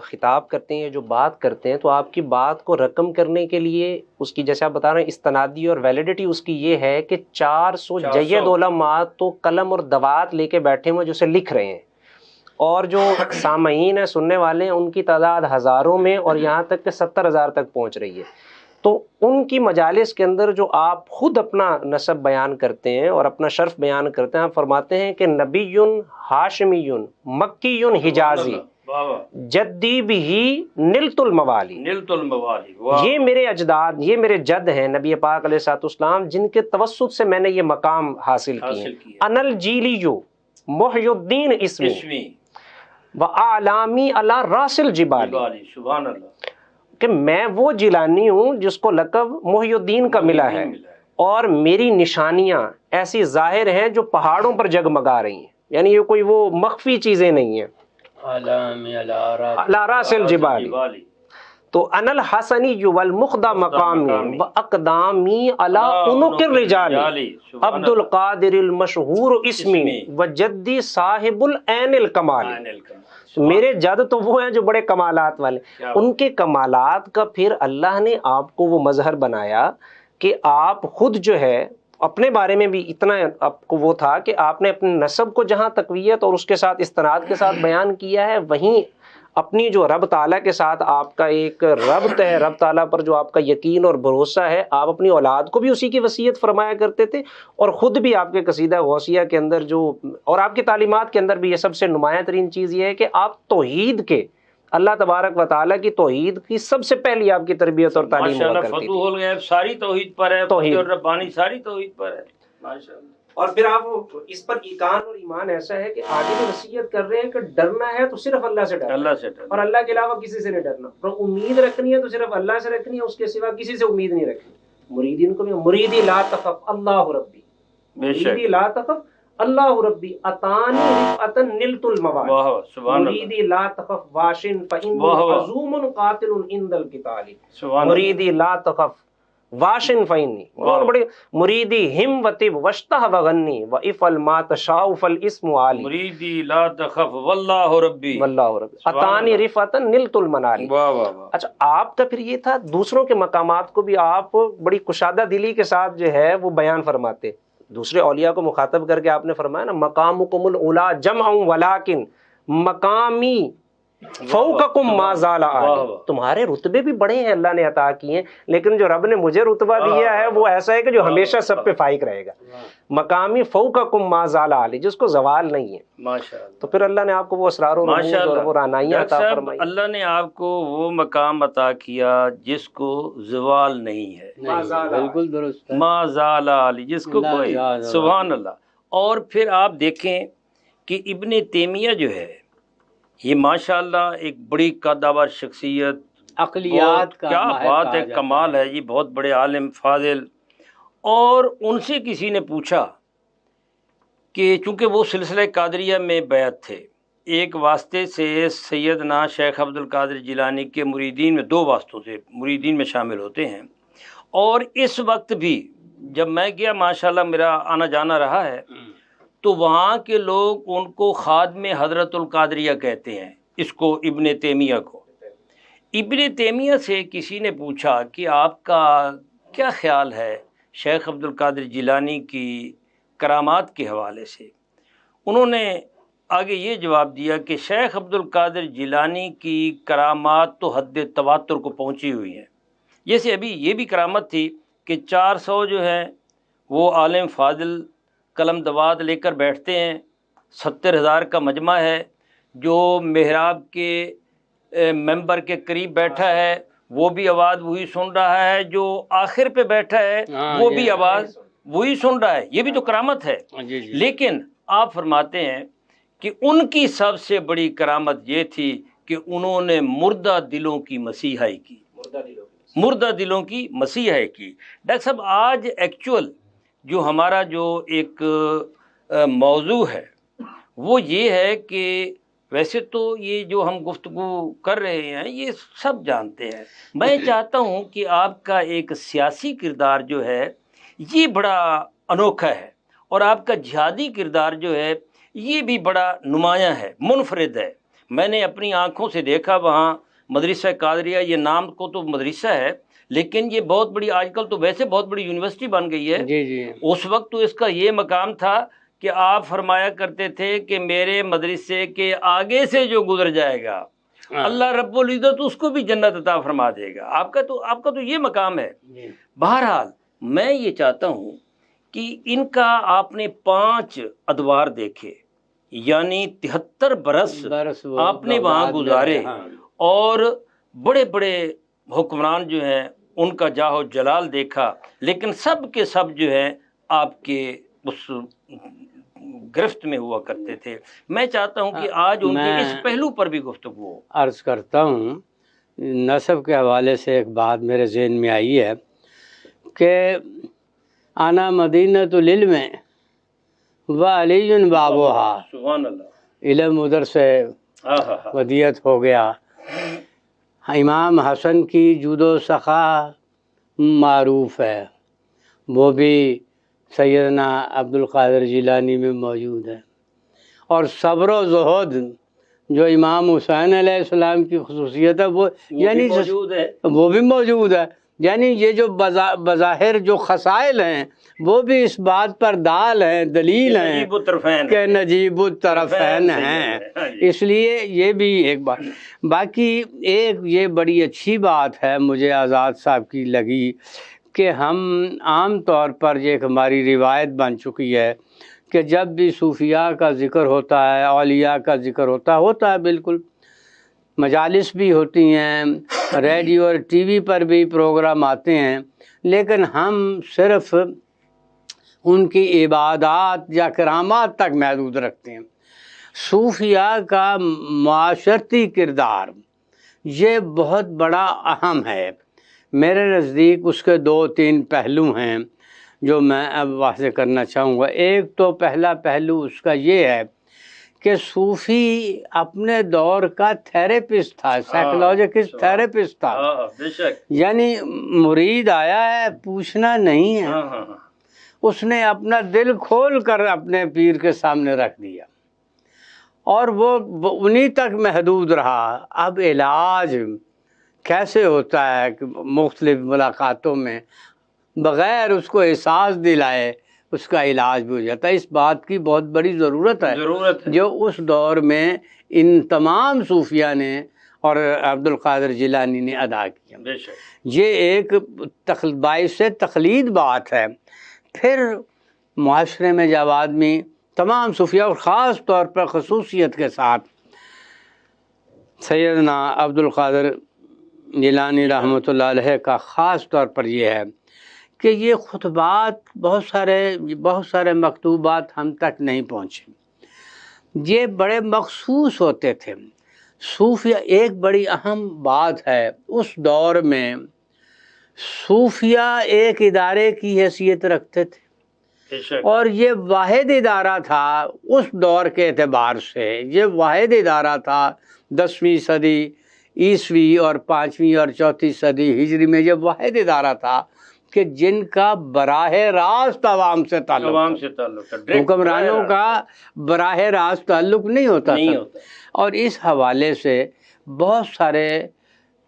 خطاب کرتے ہیں، جو بات کرتے ہیں، تو آپ کی بات کو رقم کرنے کے لیے اس کی جیسے آپ بتا رہے ہیں استنادی اور ویلیڈیٹی اس کی یہ ہے کہ 400 جید علماء تو قلم اور دوات لے کے بیٹھے ہوئے جو اسے لکھ رہے ہیں، اور جو سامعین ہیں، سننے والے ہیں، ان کی تعداد ہزاروں میں اور یہاں تک کہ 70,000 تک پہنچ رہی ہے. تو ان کی مجالس کے اندر جو آپ خود اپنا نسب بیان کرتے ہیں اور اپنا شرف بیان کرتے ہیں، آپ فرماتے ہیں کہ نبی ہاشمی مکی حجازی جدی بھی نلت الموالی. یہ میرے اجداد، یہ میرے جد ہیں نبی پاک علیہ الصلوۃ والسلام، جن کے توسط سے میں نے یہ مقام حاصل کیے. انل جیلیو محی الدین اسمی وَأَعْلَامِي عَلَى رَاسِ الْجِبَالِ. سبحان اللہ. کہ میں وہ جیلانی ہوں جس کو لقب محی الدین کا ملا ہے، اور میری نشانیاں ایسی ظاہر ہیں جو پہاڑوں پر جگمگا رہی ہیں، یعنی یہ کوئی وہ مخفی چیزیں نہیں ہیں. عَلَى رَاسِ الْجِبَالِ. تو انا الحسنی والمخدہ مقامی واقدامی علی عنق الرجال عبد القادر المشہور اسمی وجدی صاحب العین الکمال. میرے جد تو وہ ہیں جو بڑے کمالات والے، ان کے کمالات کا پھر اللہ نے آپ کو وہ مظہر بنایا کہ آپ خود جو ہے اپنے بارے میں بھی اتنا آپ کو وہ تھا کہ آپ نے اپنے نسب کو جہاں تقویت اور اس کے ساتھ استناد کے ساتھ بیان کیا ہے، وہیں اپنی جو رب تعالیٰ کے ساتھ آپ کا ایک ربط ہے، رب تعالیٰ پر جو آپ کا یقین اور بھروسہ ہے، آپ اپنی اولاد کو بھی اسی کی وصیت فرمایا کرتے تھے، اور خود بھی آپ کے قصیدہ غوثیہ کے اندر جو اور آپ کی تعلیمات کے اندر بھی یہ سب سے نمایاں ترین چیز یہ ہے کہ آپ توحید کے، اللہ تبارک و تعالیٰ کی توحید کی سب سے پہلی آپ کی تربیت اور تعلیم ہوا کرتی تھی. ساری توحید پر ہے، توحید ربانی ساری توحید پر ہے ماشاءاللہ. اور پھر آپ اس پر ایقان اور ایمان ایسا ہے کہ آگے بھی وصیت کر رہے ہیں کہ ڈرنا ہے تو صرف اللہ سے ڈرنا، اللہ سے ڈرنا، اور اللہ کے علاوہ کسی سے نہیں ڈرنا. اور امید رکھنی ہے تو صرف اللہ سے رکھنی ہے، اس کے سوا کسی سے امید نہیں رکھنی. مریدین کو بھی مریدی لا تخف اللہ ربی، مریدی لا تخف اللہ ربی اتانی رفعتا نلت المواد، مریدی لا تخف واشن فإنی عزوم قاتل عند القتال، مریدی لا تخف واشن فإنی، اور بڑی مریدی ہم وطب وشتہ وغنی وإفل ما تشاء فالاسم عالی، مریدی لا تخف واللہ ربی واللہ ربی اتانی رفعتا نلت المنالی. اچھا، آپ کا پھر یہ تھا دوسروں کے مقامات کو بھی آپ بڑی کشادہ دلی کے ساتھ جو ہے وہ بیان فرماتے. دوسرے اولیاء کو مخاطب کر کے آپ نے فرمایا نا مقامکم العلا جمع ولکن مقامی فوقکم ما زال عالی، تمہارے رتبے بھی بڑے ہیں، اللہ نے عطا کیے ہیں، لیکن جو رب نے مجھے رتبہ دیا ہے وہ ایسا ہے کہ جو ہمیشہ سب پہ فائق رہے گا. مقامی فوقکم ما زال عالی، جس کو زوال نہیں ہے. ماشاءاللہ. تو پھر اللہ نے آپ کو وہ اسرار و رموز اور وہ رعنائیاں عطا فرمائی. اللہ نے آپ کو وہ مقام عطا کیا جس کو زوال نہیں ہے. بالکل درست. ما زال علی، جس کو کوئی، سبحان اللہ. اور پھر آپ دیکھیں کہ ابن تیمیہ جو ہے یہ ماشاءاللہ ایک بڑی قدآور شخصیت، عقلیات کا کیا بات ہے، کمال ہے، یہ بہت بڑے عالم فاضل. اور ان سے کسی نے پوچھا کہ چونکہ وہ سلسلہ قادریہ میں بیعت تھے، ایک واسطے سے سیدنا شیخ عبد القادر جیلانی کے مریدین میں، 2 واسطوں سے مریدین میں شامل ہوتے ہیں. اور اس وقت بھی جب میں گیا ماشاءاللہ میرا آنا جانا رہا ہے، تو وہاں کے لوگ ان کو خادم حضرت القادریہ کہتے ہیں، اس کو ابن تیمیہ کو. ابن تیمیہ سے کسی نے پوچھا کہ آپ کا کیا خیال ہے شیخ عبد القادر جیلانی کی کرامات کے حوالے سے؟ انہوں نے آگے یہ جواب دیا کہ شیخ عبد القادر جیلانی کی کرامات تو حد تواتر کو پہنچی ہوئی ہیں. جیسے ابھی یہ بھی کرامت تھی کہ 400 جو ہیں وہ عالم فاضل قلم دواد لے کر بیٹھتے ہیں، 70,000 کا مجمع ہے، جو محراب کے ممبر کے قریب بیٹھا ہے وہ بھی آواز وہی سن رہا ہے، جو آخر پہ بیٹھا ہے وہ بھی آواز وہی سن رہا ہے. یہ بھی تو کرامت ہے. لیکن آپ فرماتے ہیں کہ ان کی سب سے بڑی کرامت یہ تھی کہ انہوں نے مردہ دلوں کی مسیحائی کی. مردہ دلوں کی مسیحائی کی. ڈاکٹر صاحب آج ایکچول جو ہمارا جو ایک موضوع ہے وہ یہ ہے کہ ویسے تو یہ جو ہم گفتگو کر رہے ہیں یہ سب جانتے ہیں، میں چاہتا ہوں کہ آپ کا ایک سیاسی کردار جو ہے یہ بڑا انوکھا ہے، اور آپ کا جہادی کردار جو ہے یہ بھی بڑا نمایاں ہے، منفرد ہے. میں نے اپنی آنکھوں سے دیکھا وہاں مدرسہ قادریہ، یہ نام کو تو مدرسہ ہے لیکن یہ بہت بڑی، آج کل تو ویسے بہت بڑی یونیورسٹی بن گئی ہے. اس وقت تو اس کا یہ مقام تھا کہ آپ فرمایا کرتے تھے کہ میرے مدرسے کے آگے سے جو گزر جائے گا اللہ رب العزت اس کو بھی جنت عطا فرما دے گا. آپ کا تو یہ مقام ہے. بہرحال میں یہ چاہتا ہوں کہ ان کا آپ نے 5 ادوار دیکھے، یعنی 73 برس آپ نے وہاں گزارے، اور بڑے بڑے حکمران جو ہیں ان کا جاہ و جلال دیکھا، لیکن سب کے سب جو ہیں آپ کے اس گرفت میں ہوا کرتے تھے. میں چاہتا ہوں کہ آج ان کے اس پہلو پر بھی گفتگو ہو. عرض کرتا ہوں، نسب کے حوالے سے ایک بات میرے ذہن میں آئی ہے کہ انا مدینۃ العلم وعلی بابوہا، سبحان اللہ، علم ادھر سے ودیت ہو گیا. امام حسن کی جود و سخا معروف ہے، وہ بھی سیدنا عبد القادر جیلانی میں موجود ہے. اور صبر و زہد جو امام حسین علیہ السلام کی خصوصیت ہے وہ یعنی وہ بھی موجود ہے. یعنی یہ جو بظاہر جو خصائل ہیں وہ بھی اس بات پر دال ہیں، دلیل ہیں کہ نجیب الطرفین ہیں. اس لیے یہ بھی ایک بات. باقی ایک یہ بڑی اچھی بات ہے مجھے آزاد صاحب کی لگی کہ ہم عام طور پر یہ ایک ہماری روایت بن چکی ہے کہ جب بھی صوفیاء کا ذکر ہوتا ہے، اولیاء کا ذکر ہوتا ہے، بالکل مجالس بھی ہوتی ہیں، ریڈیو اور ٹی وی پر بھی پروگرام آتے ہیں، لیکن ہم صرف ان کی عبادات یا کرامات تک محدود رکھتے ہیں. صوفیاء کا معاشرتی کردار یہ بہت بڑا اہم ہے. میرے نزدیک اس کے 2-3 پہلو ہیں جو میں اب واضح کرنا چاہوں گا. ایک تو پہلا پہلو اس کا یہ ہے کہ صوفی اپنے دور کا تھیراپسٹ تھا، سائیکولوجسٹ تھیراپسٹ تھا. یعنی مرید آیا ہے پوچھنا نہیں ہے، اس نے اپنا دل کھول کر اپنے پیر کے سامنے رکھ دیا اور وہ انہی تک محدود رہا. اب علاج کیسے ہوتا ہے کہ مختلف ملاقاتوں میں بغیر اس کو احساس دلائے اس کا علاج بھی ہو جاتا ہے. اس بات کی بہت بڑی ضرورت ہے جو اس دور میں ان تمام صوفیہ نے اور عبد القادر جیلانی نے ادا کیا۔ یہ ایک باعث تقلید بات ہے۔ پھر معاشرے میں جب آدمی تمام صوفیہ اور خاص طور پر خصوصیت کے ساتھ سیدنا عبد القادر جیلانی رحمۃ اللہ علیہ کا خاص طور پر یہ ہے کہ یہ خطبات بہت سارے مکتوبات ہم تک نہیں پہنچے، یہ بڑے مخصوص ہوتے تھے۔ صوفیہ ایک بڑی اہم بات ہے، اس دور میں صوفیہ ایک ادارے کی حیثیت رکھتے تھے، اور یہ واحد ادارہ تھا اس دور کے اعتبار سے، یہ واحد ادارہ تھا 10ویں صدی عیسوی اور 5ویں اور 4تھی صدی ہجری میں، یہ واحد ادارہ تھا کہ جن کا براہ راست عوام سے تعلق تھا، حکمرانوں کا براہ راست تعلق نہیں ہوتا تھا۔ اور اس حوالے سے بہت سارے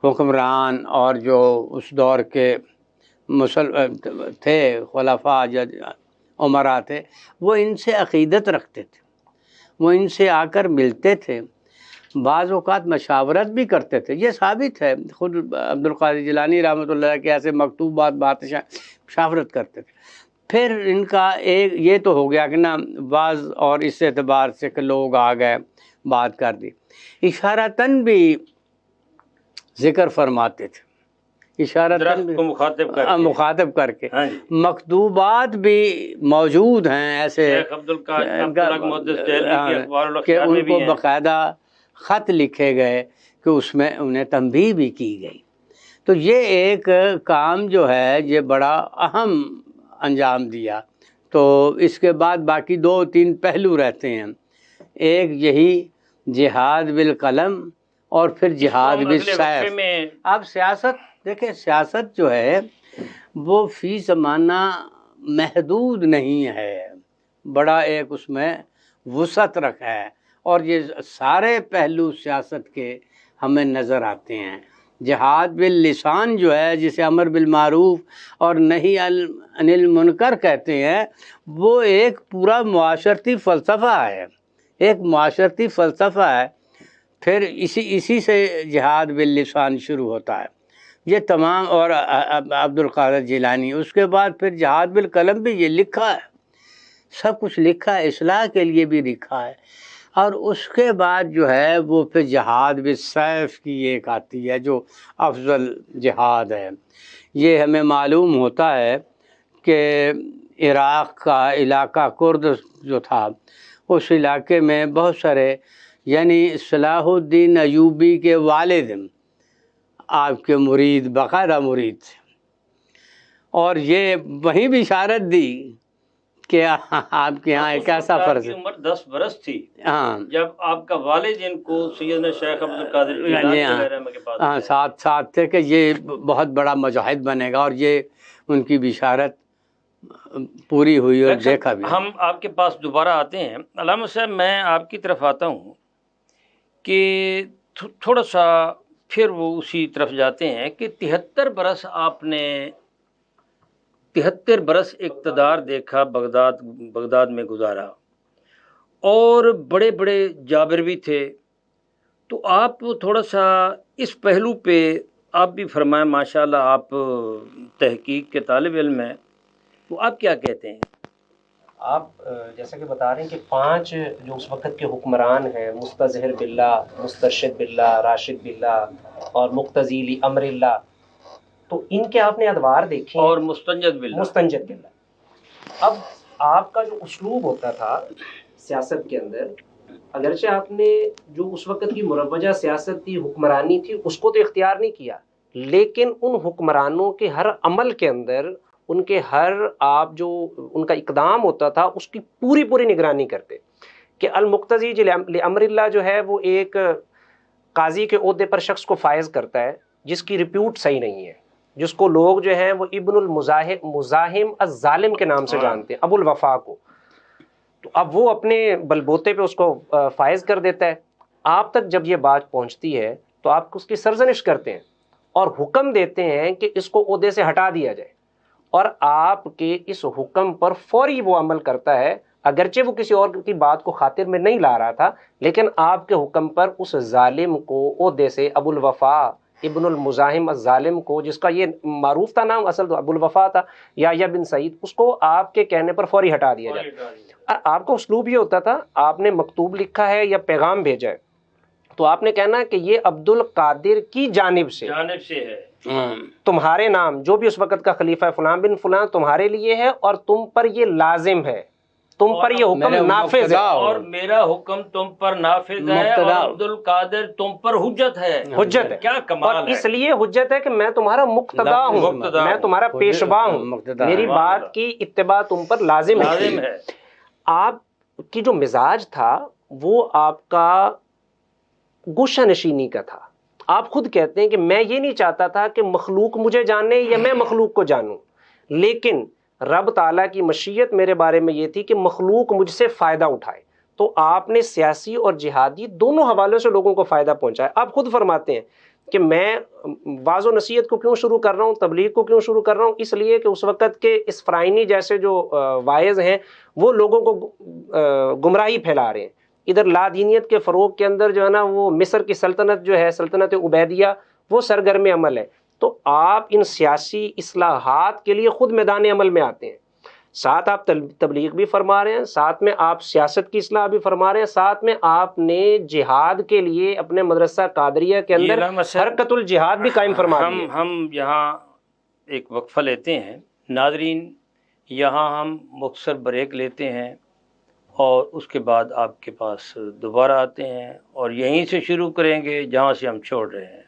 حکمران اور جو اس دور کے تھے خلفاء عمراء تھے، وہ ان سے عقیدت رکھتے تھے، وہ ان سے آ کر ملتے تھے، بعض اوقات مشاورت بھی کرتے تھے۔ یہ ثابت ہے، خود عبد القادر جیلانی رحمۃ اللہ کے ایسے مکتوبات مشاورت کرتے تھے۔ پھر ان کا ایک یہ تو ہو گیا کہ نا بعض، اور اس اعتبار سے کہ لوگ آ گئے بات کر دی، اشارتاً بھی ذکر فرماتے تھے، اشارتاً مخاطب کر کے مکتوبات بھی موجود ہیں ایسے کہ ان کو باقاعدہ خط لکھے گئے کہ اس میں انہیں تنبیہ بھی کی گئی۔ تو یہ ایک کام جو ہے یہ بڑا اہم انجام دیا۔ تو اس کے بعد باقی 2-3 پہلو رہتے ہیں، ایک یہی جہاد بالقلم اور پھر جہاد بالسیف۔ اب سیاست دیکھیں، سیاست جو ہے وہ فی زمانہ محدود نہیں ہے، بڑا ایک اس میں وسعت رکھا ہے، اور یہ سارے پہلو سیاست کے ہمیں نظر آتے ہیں۔ جہاد باللسان جو ہے، جسے امر بالمعروف اور نہی عن المنکر کہتے ہیں، وہ ایک پورا معاشرتی فلسفہ ہے، ایک معاشرتی فلسفہ ہے۔ پھر اسی سے جہاد باللسان شروع ہوتا ہے، یہ تمام۔ اور عبد القادر جیلانی، اس کے بعد پھر جہاد بالقلم بھی یہ لکھا ہے، سب کچھ لکھا ہے، اصلاح کے لیے بھی لکھا ہے۔ اور اس کے بعد جو ہے وہ پھر جہاد بالسیف کی ایک آتی ہے جو افضل جہاد ہے۔ یہ ہمیں معلوم ہوتا ہے کہ عراق کا علاقہ کرد جو تھا، اس علاقے میں بہت سارے، یعنی صلاح الدین ایوبی کے والد آپ کے مرید، باقاعدہ مرید تھے، اور یہ وہیں بھی اشارت دی کہ آپ کے ہاں ایک ایسا فرض ہے۔ عمر 10 برس تھی جب آپ کا والد ان کو سیدنا شیخ عبد القادر جیلانی کے پاس ساتھ تھے کہ یہ بہت بڑا مجاہد بنے گا، اور یہ ان کی بشارت پوری ہوئی اور دیکھا بھی۔ ہم آپ کے پاس دوبارہ آتے ہیں علامہ صاحب، میں آپ کی طرف آتا ہوں کہ تھوڑا سا پھر وہ اسی طرف جاتے ہیں کہ 73 برس آپ نے 73 برس اقتدار دیکھا، بغداد میں گزارا، اور بڑے بڑے جابر بھی تھے۔ تو آپ تھوڑا سا اس پہلو پہ آپ بھی فرمائیں، ماشاءاللہ آپ تحقیق کے طالب علم ہیں، تو آپ کیا کہتے ہیں؟ آپ جیسا کہ بتا رہے ہیں کہ 5 جو اس وقت کے حکمران ہیں، مستظہر باللہ، مسترشد باللہ، راشد باللہ اور مقتضی لامر اللہ، تو ان کے آپ نے ادوار دیکھے، اور مستنجد باللہ۔ اب آپ کا جو اسلوب ہوتا تھا سیاست کے اندر، اگرچہ آپ نے جو اس وقت کی مروجہ سیاست تھی، حکمرانی تھی، اس کو تو اختیار نہیں کیا، لیکن ان حکمرانوں کے ہر عمل کے اندر، ان کے ہر آپ جو ان کا اقدام ہوتا تھا، اس کی پوری نگرانی کرتے کہ المقتضی لامر اللہ جو ہے وہ ایک قاضی کے عہدے پر شخص کو فائز کرتا ہے جس کی ریپیوٹ صحیح نہیں ہے، جس کو لوگ جو ہیں وہ ابن المزاحم الظالم کے نام سے جانتے ہیں، ابو الوفا کو، تو اب وہ اپنے بلبوتے پہ اس کو فائز کر دیتا ہے۔ آپ تک جب یہ بات پہنچتی ہے تو آپ اس کی سرزنش کرتے ہیں اور حکم دیتے ہیں کہ اس کو عہدے سے ہٹا دیا جائے، اور آپ کے اس حکم پر فوری وہ عمل کرتا ہے اگرچہ وہ کسی اور کی بات کو خاطر میں نہیں لا رہا تھا، لیکن آپ کے حکم پر اس ظالم کو عہدے سے، ابو الوفا ابن المزاحم الظالم کو، جس کا یہ معروف تھا نام، اصل تو ابو الوفا تھا، یحییٰ بن سعید، اس کو آپ کے کہنے پر فوری ہٹا دیا جائے۔ آپ کا اسلوب یہ ہوتا تھا، آپ نے مکتوب لکھا ہے یا پیغام بھیجا ہے تو آپ نے کہنا کہ یہ عبد القادر کی جانب سے ہے، تمہارے نام جو بھی اس وقت کا خلیفہ ہے فلاں بن فلاں تمہارے لیے ہے، اور تم پر یہ لازم ہے، تم پر یہ حکم نافذ ہے، اور میرا حکم تم پر نافذ ہے، اور عبد القادر تم پر حجت ہے۔ حجت ہے، کیا کمال ہے! اور اس لیے حجت ہے کہ میں تمہارا مقتدا ہوں، میں تمہارا پیشوا ہوں، میری بات کی اتباع تم پر لازم ہے۔ آپ کی جو مزاج تھا وہ آپ کا گوشہ نشینی کا تھا۔ آپ خود کہتے ہیں کہ میں یہ نہیں چاہتا تھا کہ مخلوق مجھے جانے یا میں مخلوق کو جانوں، لیکن رب تعالیٰ کی مشیت میرے بارے میں یہ تھی کہ مخلوق مجھ سے فائدہ اٹھائے، تو آپ نے سیاسی اور جہادی دونوں حوالوں سے لوگوں کو فائدہ پہنچایا۔ آپ خود فرماتے ہیں کہ میں واعظ و نصیحت کو کیوں شروع کر رہا ہوں، تبلیغ کو کیوں شروع کر رہا ہوں، اس لیے کہ اس وقت کے اسفرائینی جیسے جو واعظ ہیں وہ لوگوں کو گمراہی پھیلا رہے ہیں۔ ادھر لادینیت کے فروغ کے اندر جو ہے نا وہ مصر کی سلطنت جو ہے سلطنت عبیدیہ وہ سرگرم عمل ہے، تو آپ ان سیاسی اصلاحات کے لیے خود میدان عمل میں آتے ہیں، ساتھ آپ تبلیغ بھی فرما رہے ہیں، ساتھ میں آپ سیاست کی اصلاح بھی فرما رہے ہیں، ساتھ میں آپ نے جہاد کے لیے اپنے مدرسہ قادریہ کے اندر حرکت الجہاد بھی قائم فرما دی۔ ہم یہاں ایک وقفہ لیتے ہیں ناظرین، یہاں ہم مختصر بریک لیتے ہیں اور اس کے بعد آپ کے پاس دوبارہ آتے ہیں اور یہیں سے شروع کریں گے جہاں سے ہم چھوڑ رہے ہیں۔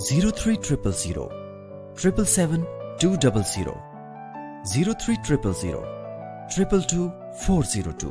0300 777 200 0300 222 402।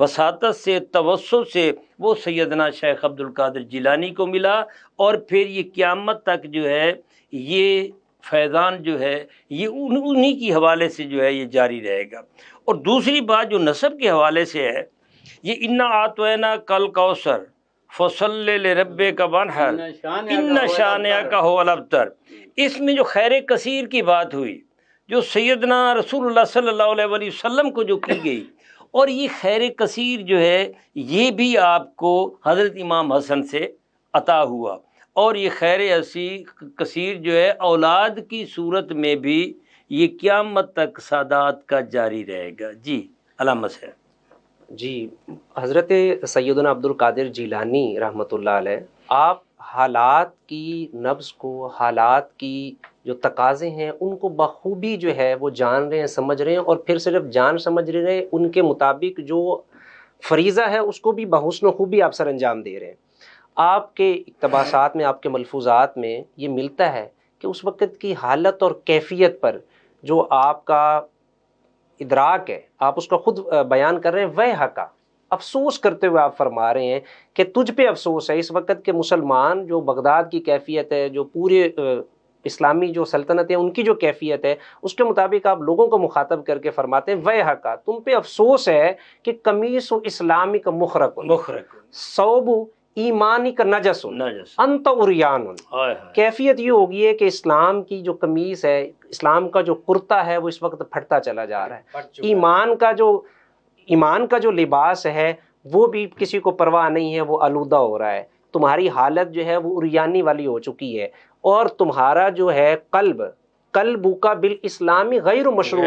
وساطت سے، توسط سے وہ سیدنا شیخ عبد القادر جیلانی کو ملا، اور پھر یہ قیامت تک جو ہے یہ فیضان جو ہے یہ انہی کی حوالے سے جو ہے یہ جاری رہے گا۔ اور دوسری بات جو نسب کے حوالے سے ہے، یہ انا آتوینا کل کوثر فصل لربک وانحر ان شانئک هو الابتر، اس میں جو خیر کثیر کی بات ہوئی، جو سیدنا رسول اللہ صلی اللہ علیہ وآلہ وسلم کو جو کی گئی، اور یہ خیر کثیر جو ہے یہ بھی آپ کو حضرت امام حسن سے عطا ہوا، اور یہ خیر کثیر جو ہے اولاد کی صورت میں بھی یہ قیامت تک سادات کا جاری رہے گا۔ جی علامت ہے۔ جی حضرت سیدنا عبد القادر جیلانی رحمۃ اللہ علیہ، آپ حالات کی نبض کو، حالات کی جو تقاضے ہیں ان کو بخوبی جو ہے وہ جان رہے ہیں، سمجھ رہے ہیں، اور پھر صرف جان سمجھ رہے ہیں، ان کے مطابق جو فریضہ ہے اس کو بھی بحسن و خوبی آپ سر انجام دے رہے ہیں۔ آپ کے اقتباسات میں، آپ کے ملفوظات میں یہ ملتا ہے کہ اس وقت کی حالت اور کیفیت پر جو آپ کا ادراک ہے، آپ اس کا خود بیان کر رہے ہیں، ویحا کا افسوس کرتے ہوئے آپ فرما رہے ہیں کہ تجھ پہ افسوس ہے۔ اس وقت کے مسلمان جو بغداد کی کیفیت ہے، جو پورے اسلامی جو سلطنت ہے ان کی جو کیفیت ہے، اس کے مطابق آپ لوگوں کو مخاطب کر کے فرماتے ہیں ویحا کا، تم پہ افسوس ہے کہ قمیص و اسلامی کا مخرق صوب ایمانی کا نجس انت عریان۔ کیفیت یہ ہوگی ہے کہ اسلام کی جو قمیص ہے، اسلام کا جو کرتا ہے وہ اس وقت پھٹتا چلا جا رہا ہے، ایمان کا جو لباس ہے وہ بھی کسی کو پرواہ نہیں ہے، وہ آلودہ ہو رہا ہے، تمہاری حالت جو ہے وہ عریانی والی ہو چکی ہے، اور تمہارا جو ہے قلب کا بالاسلامی غیر مشروع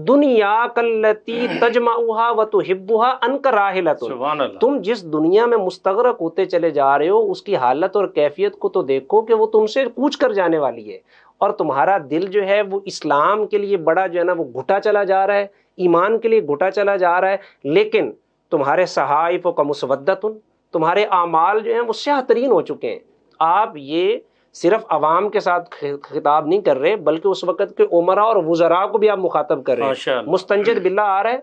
دنیا کلتی تجمعها وتحبها انک راحلۃ۔ تم جس دنیا میں مستغرق ہوتے چلے جا رہے ہو اس کی حالت اور کیفیت کو تو دیکھو کہ وہ تم سے کوچ کر جانے والی ہے، اور تمہارا دل جو ہے وہ اسلام کے لیے بڑا جو ہے نا وہ گھٹا چلا جا رہا ہے، ایمان کے لیے گھٹا چلا جا رہا ہے، لیکن تمہارے صحائف کا مسودۃ، تمہارے اعمال جو ہیں وہ سیاہ ترین ہو چکے ہیں۔ آپ یہ صرف عوام کے ساتھ خطاب نہیں کر رہے بلکہ اس وقت کے عمراء اور وزراء کو بھی آپ مخاطب کر رہے ہیں۔ مستنجد باللہ آ رہا ہے،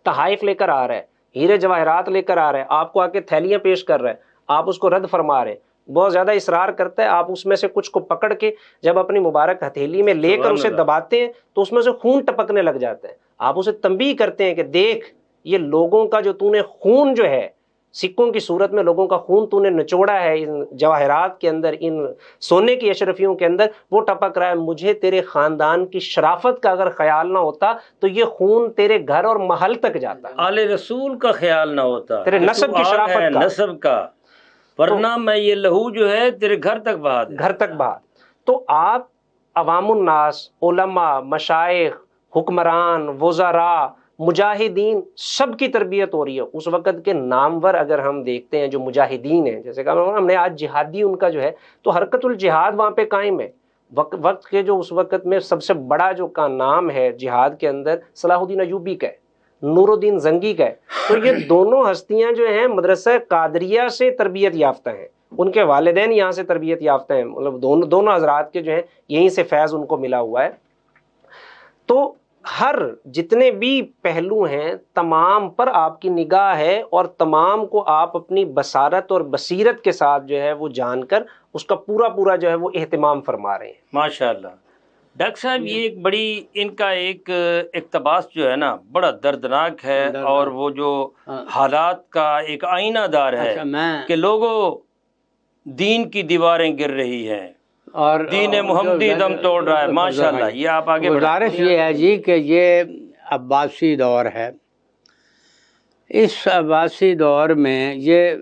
تحائف لے کر آ رہا ہے، ہیرے جواہرات لے کر آ رہا ہے، آپ کو آ کے تھیلیاں پیش کر رہا ہے، آپ اس کو رد فرما رہے ہیں، بہت زیادہ اصرار کرتا ہے، آپ اس میں سے کچھ کو پکڑ کے جب اپنی مبارک ہتھیلی میں لے کر اسے دباتے ہیں تو اس میں سے خون ٹپکنے لگ جاتا ہے، آپ اسے تنبیہ کرتے ہیں کہ دیکھ یہ لوگوں کا جو تو نے خون جو ہے سکوں کی صورت میں لوگوں کا خون تو نے نچوڑا ہے ان جواہرات کے اندر، ان سونے کی اشرفیوں کے اندر، وہ ٹپک رہا ہے، مجھے تیرے خاندان کی شرافت کا اگر خیال نہ ہوتا تو یہ خون تیرے گھر اور محل تک جاتا، آل رسول کا خیال نہ ہوتا، تیرے نسب کی شرافت کا، نسب کا، ورنہ میں یہ لہو جو ہے تیرے گھر تک بہا۔ تو آپ عوام الناس، علماء، مشائخ، حکمران، وزراء، مجاہدین، سب کی تربیت ہو رہی ہے۔ اس وقت کے نامور اگر ہم دیکھتے ہیں جو مجاہدین ہیں، جیسے کہ ہم نے آج جہادی ان کا جو ہے تو حرکت الجہاد وہاں پہ قائم ہے، وقت کے جو اس وقت میں سب سے بڑا جو کا نام ہے جہاد کے اندر صلاح الدین ایوبی کا ہے، نور الدین زنگی کا ہے، تو یہ دونوں ہستیاں جو ہیں مدرسہ قادریہ سے تربیت یافتہ ہیں، ان کے والدین یہاں سے تربیت یافتہ ہیں، مطلب دونوں حضرات کے جو ہیں یہیں سے فیض ان کو ملا ہوا ہے۔ تو ہر جتنے بھی پہلو ہیں تمام پر آپ کی نگاہ ہے، اور تمام کو آپ اپنی بصارت اور بصیرت کے ساتھ جو ہے وہ جان کر اس کا پورا جو ہے وہ اہتمام فرما رہے ہیں۔ ماشاءاللہ ڈاکٹر صاحب، یہ ایک بڑی ان کا ایک اقتباس جو ہے نا بڑا دردناک ہے، اور وہ جو حالات کا ایک آئینہ دار ہے کہ لوگوں دین کی دیواریں گر رہی ہیں اور دین محمدی دم توڑ رہا ہے۔ ماشاءاللہ، یہ آپ آگے گزارش یہ ہے جی کہ یہ عباسی دور ہے، اس عباسی دور میں یہ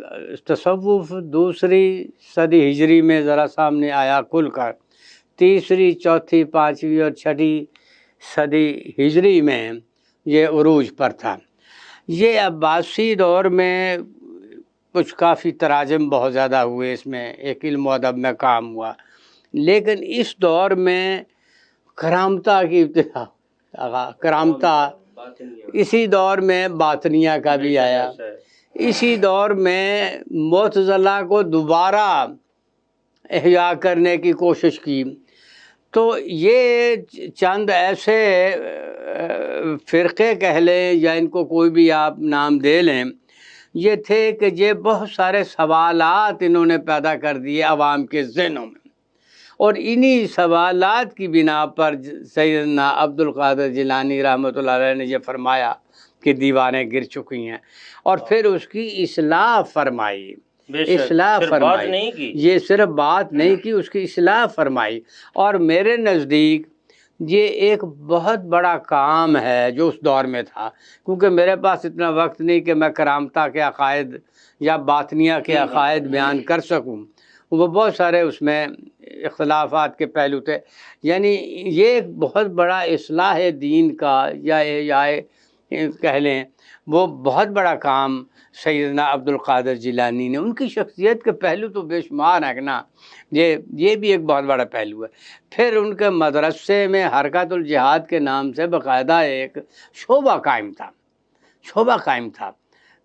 تصوف دوسری صدی ہجری میں ذرا سامنے آیا کھل کر، تیسری، چوتھی، پانچویں اور چھٹی صدی ہجری میں یہ عروج پر تھا۔ یہ عباسی دور میں کچھ کافی تراجم بہت زیادہ ہوئے، اس میں ایک علم و ادب میں کام ہوا، لیکن اس دور میں کرامتہ کی ابتدا، کرامتہ، اسی دور میں باطنیہ کا بھی آیا، اسی دور میں معتزلہ کو دوبارہ احیاء کرنے کی کوشش کی۔ تو یہ چند ایسے فرقے کہہ لیں یا ان کو کوئی بھی آپ نام دے لیں، یہ تھے کہ یہ بہت سارے سوالات انہوں نے پیدا کر دیے عوام کے ذہنوں میں، اور انہی سوالات کی بنا پر سیدنا عبد القادر جیلانی رحمۃ اللہ علیہ نے یہ فرمایا کہ دیواریں گر چکی ہیں، اور پھر اس کی اصلاح فرمائی، اصلاح فرمائی، یہ صرف بات نہیں کی، اس کی اصلاح فرمائی۔ اور میرے نزدیک یہ ایک بہت بڑا کام ہے جو اس دور میں تھا، کیونکہ میرے پاس اتنا وقت نہیں کہ میں کرامتہ کے عقائد یا باطنیہ کے عقائد بیان کر سکوں، وہ بہت سارے اس میں اختلافات کے پہلو تھے، یعنی یہ ایک بہت بڑا اصلاح دین کا یا کہہ لیں وہ بہت بڑا کام سیدنا عبد القادر جیلانی نے، ان کی شخصیت کے پہلو تو بے شمار ہے نا، یہ بھی ایک بہت بڑا پہلو ہے۔ پھر ان کے مدرسے میں حرکت الجہاد کے نام سے باقاعدہ ایک شعبہ قائم تھا،